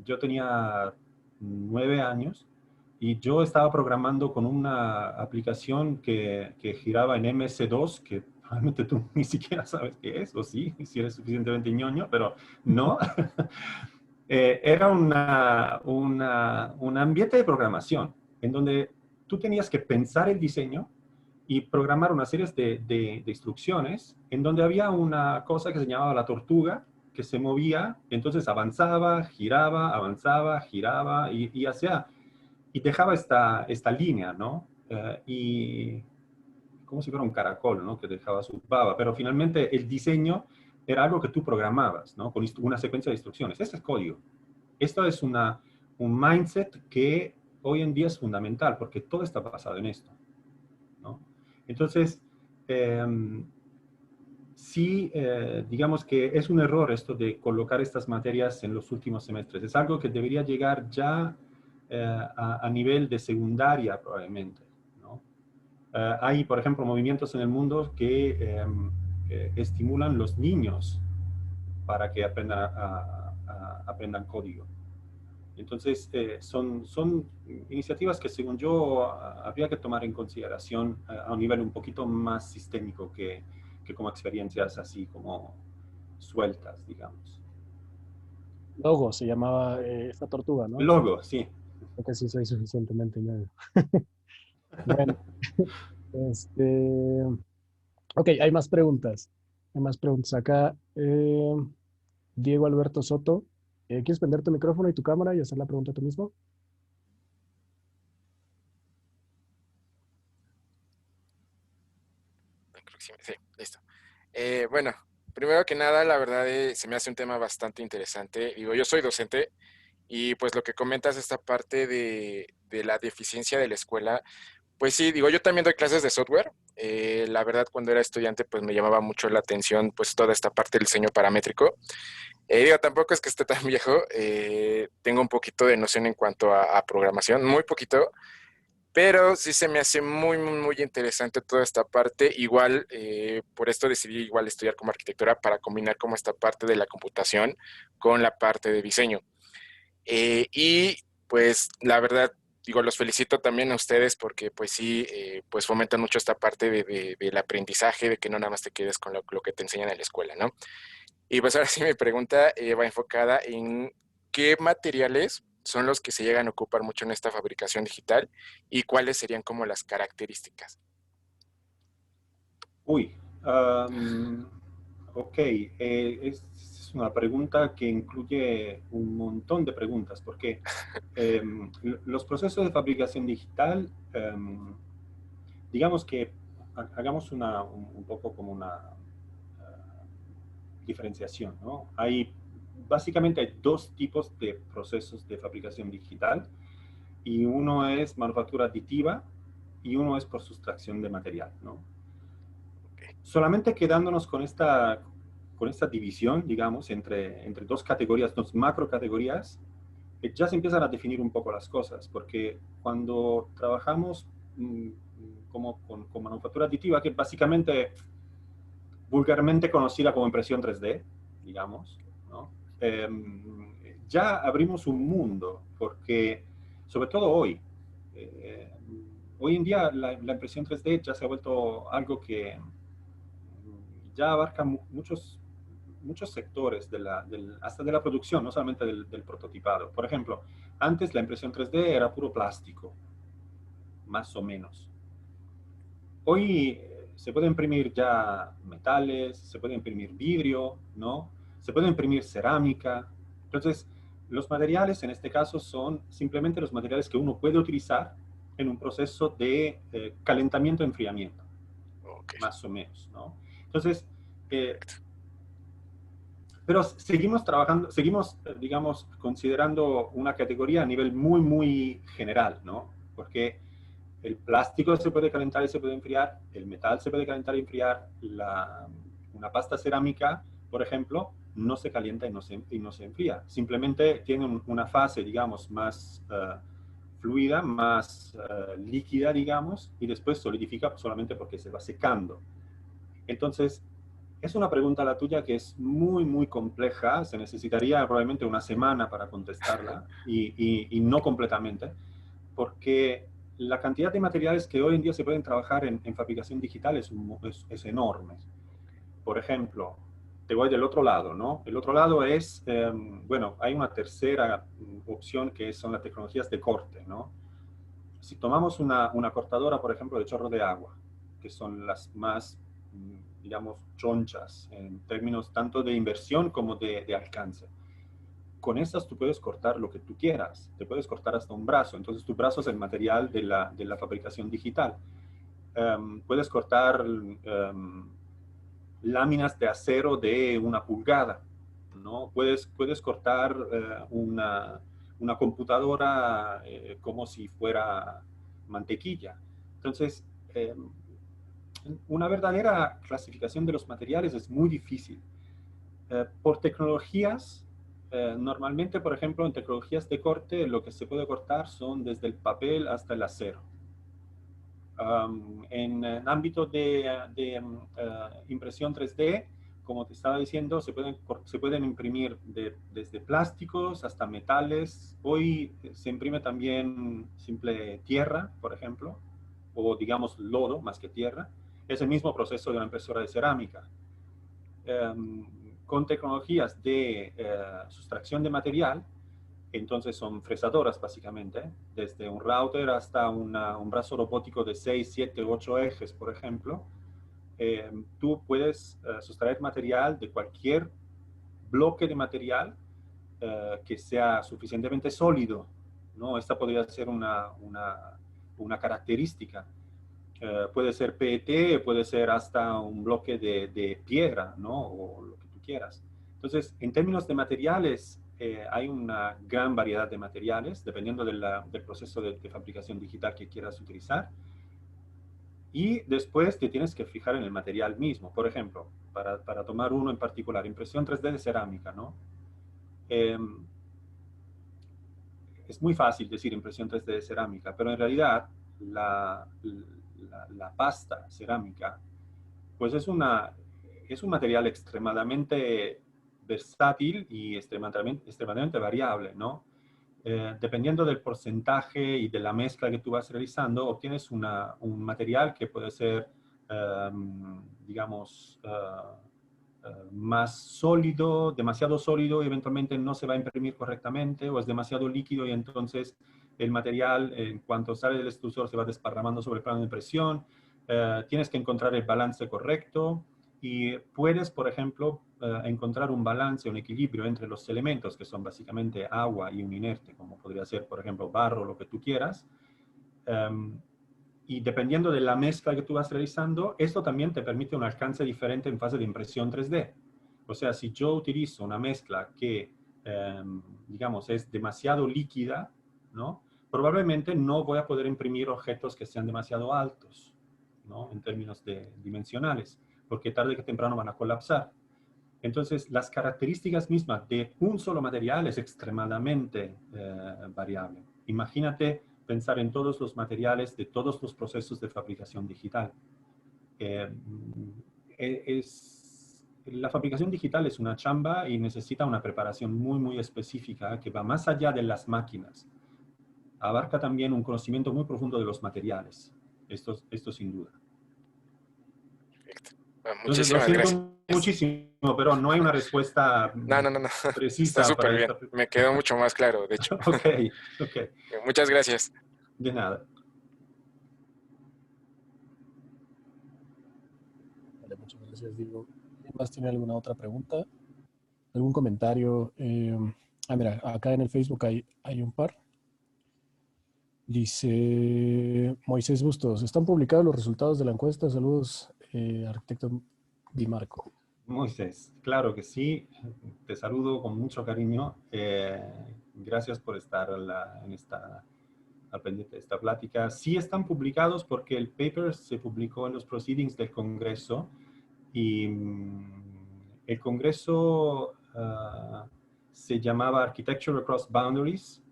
yo tenía 9 años y yo estaba programando con una aplicación que giraba en MS2, que probablemente tú ni siquiera sabes qué es, o sí, si eres suficientemente ñoño, pero no. Era un ambiente de programación en donde tú tenías que pensar el diseño y programar una serie de instrucciones en donde había una cosa que se llamaba la tortuga, que se movía, entonces avanzaba, giraba y dejaba esta línea, ¿no? Y como si fuera un caracol, ¿no? Que dejaba su baba, pero finalmente el diseño era algo que tú programabas, ¿no? Con una secuencia de instrucciones. Este es código. Esto es un mindset que hoy en día es fundamental porque todo está basado en esto, ¿no? Entonces, sí, digamos que es un error esto de colocar estas materias en los últimos semestres. Es algo que debería llegar ya a nivel de secundaria probablemente, ¿no? Hay, por ejemplo, movimientos en el mundo que estimulan los niños para que aprendan código. Entonces, son iniciativas que, según yo, habría que tomar en consideración a un nivel un poquito más sistémico que como experiencias así como sueltas, digamos. Logo se llamaba esta tortuga, ¿no? Logo, sí. Creo que sí soy suficientemente ñoño. Bueno, este, ok, hay más preguntas. Hay más preguntas acá. Diego Alberto Soto, ¿quieres prender tu micrófono y tu cámara y hacer la pregunta tú mismo? Creo que sí, sí, listo. Bueno, primero que nada, la verdad se me hace un tema bastante interesante. Digo, yo soy docente y pues lo que comentas, esta parte de la deficiencia de la escuela, pues sí, digo, yo también doy clases de software. La verdad, cuando era estudiante, pues me llamaba mucho la atención pues toda esta parte del diseño paramétrico. Digo, tampoco es que esté tan viejo, tengo un poquito de noción en cuanto a programación, muy poquito, pero sí se me hace muy, muy, muy interesante toda esta parte. Igual, por esto decidí igual estudiar como arquitectura para combinar como esta parte de la computación con la parte de diseño. Y pues la verdad, digo, los felicito también a ustedes porque pues sí, pues fomentan mucho esta parte del aprendizaje, de que no nada más te quedes con lo que te enseñan en la escuela, ¿no? Y pues ahora sí mi pregunta va enfocada en qué materiales son los que se llegan a ocupar mucho en esta fabricación digital y cuáles serían como las características. Uy, ok, es una pregunta que incluye un montón de preguntas, porque los procesos de fabricación digital, digamos que hagamos un poco como una diferenciación, ¿no? Básicamente hay 2 tipos de procesos de fabricación digital, y uno es manufactura aditiva y uno es por sustracción de material, ¿no? Solamente quedándonos con esta división, digamos, entre 2 categorías, 2 macrocategorías, ya se empiezan a definir un poco las cosas, porque cuando trabajamos como con manufactura aditiva, que básicamente vulgarmente conocida como impresión 3D, digamos, ¿no? Ya abrimos un mundo, porque sobre todo hoy en día la impresión 3D ya se ha vuelto algo que ya abarca muchos sectores, hasta de la producción, no solamente del prototipado. Por ejemplo, antes la impresión 3D era puro plástico, más o menos. Hoy se puede imprimir ya metales, se puede imprimir vidrio, ¿no? Se puede imprimir cerámica. Entonces, los materiales en este caso son simplemente los materiales que uno puede utilizar en un proceso de calentamiento-enfriamiento, Ok, más o menos, ¿no? Entonces, pero seguimos trabajando, seguimos, digamos, considerando una categoría a nivel muy, muy general, ¿no? Porque el plástico se puede calentar y se puede enfriar, el metal se puede calentar y enfriar, una pasta cerámica, por ejemplo, no se calienta y no se enfría. Simplemente tiene una fase, digamos, más fluida, más líquida, digamos, y después solidifica solamente porque se va secando. Entonces, es una pregunta la tuya que es muy, muy compleja. Se necesitaría probablemente una semana para contestarla y no completamente, porque la cantidad de materiales que hoy en día se pueden trabajar en fabricación digital es enorme. Por ejemplo, te voy del otro lado, ¿no? El otro lado es, bueno, hay una tercera opción que son las tecnologías de corte, ¿no? Si tomamos una cortadora, por ejemplo, de chorro de agua, que son las más, digamos, chonchas en términos tanto de inversión como de alcance. Con estas tú puedes cortar lo que tú quieras, te puedes cortar hasta un brazo, entonces tu brazo es el material de la fabricación digital. Puedes cortar láminas de acero de 1 pulgada, ¿no? Puedes cortar una computadora como si fuera mantequilla. Entonces, una verdadera clasificación de los materiales es muy difícil. Por tecnologías, normalmente, por ejemplo, en tecnologías de corte, lo que se puede cortar son desde el papel hasta el acero. En ámbito de impresión 3D, como te estaba diciendo, se pueden imprimir desde plásticos hasta metales. Hoy se imprime también simple tierra, por ejemplo, o digamos lodo más que tierra. Es el mismo proceso de una impresora de cerámica. Con tecnologías de sustracción de material, entonces son fresadoras básicamente, desde un router hasta un brazo robótico de 6, 7, 8 ejes, por ejemplo. Tú puedes sustraer material de cualquier bloque de material que sea suficientemente sólido, ¿no? Esta podría ser una característica. Puede ser PET, puede ser hasta un bloque de piedra, ¿no? O lo que tú quieras. Entonces, en términos de materiales, hay una gran variedad de materiales, dependiendo del proceso de fabricación digital que quieras utilizar. Y después te tienes que fijar en el material mismo. Por ejemplo, para tomar uno en particular, impresión 3D de cerámica, ¿no? Es muy fácil decir impresión 3D de cerámica, pero en realidad la pasta cerámica, pues es un material extremadamente versátil y extremadamente variable, ¿no? Dependiendo del porcentaje y de la mezcla que tú vas realizando, obtienes un material que puede ser, digamos, más sólido, demasiado sólido y eventualmente no se va a imprimir correctamente, o es demasiado líquido y entonces el material, en cuanto sale del extrusor, se va desparramando sobre el plano de impresión. Tienes que encontrar el balance correcto y puedes, por ejemplo, encontrar un balance, un equilibrio entre los elementos que son básicamente agua y un inerte, como podría ser, por ejemplo, barro, lo que tú quieras. Y dependiendo de la mezcla que tú vas realizando, esto también te permite un alcance diferente en fase de impresión 3D. O sea, si yo utilizo una mezcla que, digamos, es demasiado líquida, ¿no? Probablemente no voy a poder imprimir objetos que sean demasiado altos, ¿no? En términos dimensionales, porque tarde que temprano van a colapsar. Entonces, las características mismas de un solo material es extremadamente variable. Imagínate pensar en todos los materiales de todos los procesos de fabricación digital. La fabricación digital es una chamba y necesita una preparación muy, muy específica que va más allá de las máquinas. Abarca también un conocimiento muy profundo de los materiales. Esto sin duda. Perfecto. Bueno, Entonces, lo muchísimas gracias. siento muchísimo, pero no hay una respuesta No. precisa Está súper para bien. esta. Me quedó mucho más claro, de hecho. Ok. Muchas gracias. De nada. Vale, muchas gracias, Diego. ¿Quién más tiene alguna otra pregunta? ¿Algún comentario? Mira, acá en el Facebook hay un par. Dice Moisés Bustos, ¿están publicados los resultados de la encuesta? Saludos, arquitecto Di Marco. Moisés, claro que sí. Te saludo con mucho cariño. Gracias por estar al pendiente de esta plática. Sí están publicados porque el paper se publicó en los proceedings del Congreso y el Congreso se llamaba Architecture Across Boundaries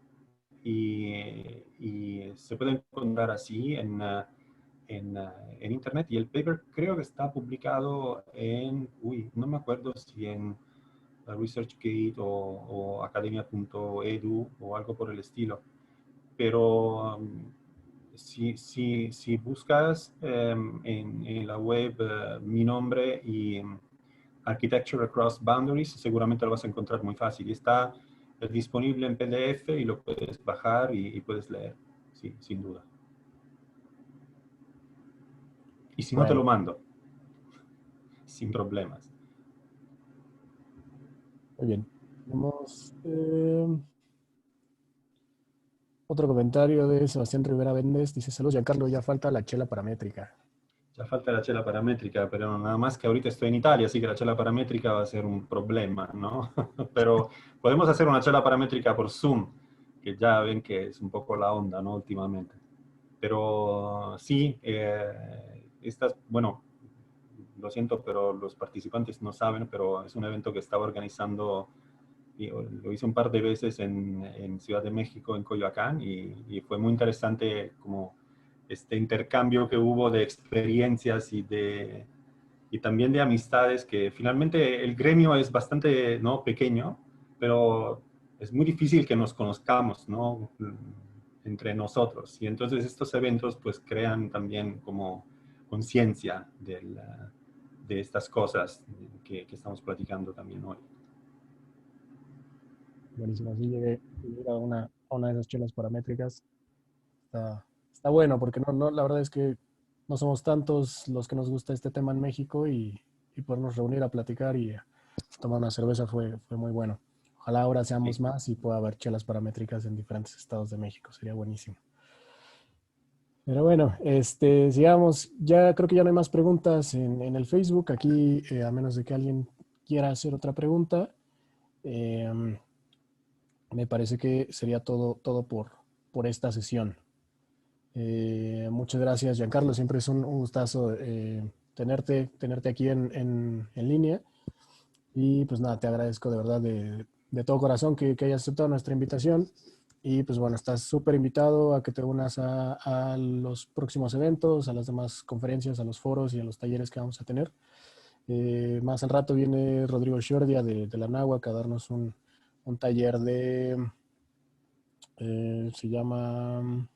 y se puede encontrar así en internet, y el paper creo que está publicado no me acuerdo si en ResearchGate o academia.edu o algo por el estilo, pero si buscas en la web mi nombre y Architecture Across Boundaries, seguramente lo vas a encontrar muy fácil. Y está disponible en PDF y lo puedes bajar y puedes leer, sí, sin duda. Y si no, te lo Bueno, mando, sin problemas. muy bien. Tenemos otro comentario de Sebastián Rivera Véndez. Dice, saludos, Giancarlo, ya falta la chela paramétrica. Ya falta la chela paramétrica, pero nada más que ahorita estoy en Italia, así que la chela paramétrica va a ser un problema, ¿no? Pero podemos hacer una chela paramétrica por Zoom, que ya ven que es un poco la onda, ¿no? Últimamente. Pero sí, bueno, lo siento, pero los participantes no saben, pero es un evento que estaba organizando, y lo hice un par de veces en Ciudad de México, en Coyoacán, y fue muy interesante como este intercambio que hubo de experiencias y también de amistades, que finalmente el gremio es bastante, ¿no?, pequeño, pero es muy difícil que nos conozcamos, ¿no?, entre nosotros. Y entonces estos eventos pues crean también como conciencia de estas cosas que estamos platicando también hoy. Buenísimo, sí llegué a una de esas chelas paramétricas. Está bueno, porque la verdad es que no somos tantos los que nos gusta este tema en México y podernos reunir a platicar y a tomar una cerveza fue muy bueno. Ojalá ahora seamos Sí. más y pueda haber chelas paramétricas en diferentes estados de México. Sería buenísimo. Pero bueno, sigamos. Ya creo que ya no hay más preguntas en el Facebook. Aquí, a menos de que alguien quiera hacer otra pregunta, me parece que sería todo por esta sesión. Muchas gracias, Giancarlo. Siempre es un gustazo tenerte aquí en línea. Y pues nada, te agradezco de verdad de todo corazón que hayas aceptado nuestra invitación. Y pues bueno, estás súper invitado a que te unas a los próximos eventos, a las demás conferencias, a los foros y a los talleres que vamos a tener. Más al rato viene Rodrigo Shordia de la Náhuac a darnos un taller se llama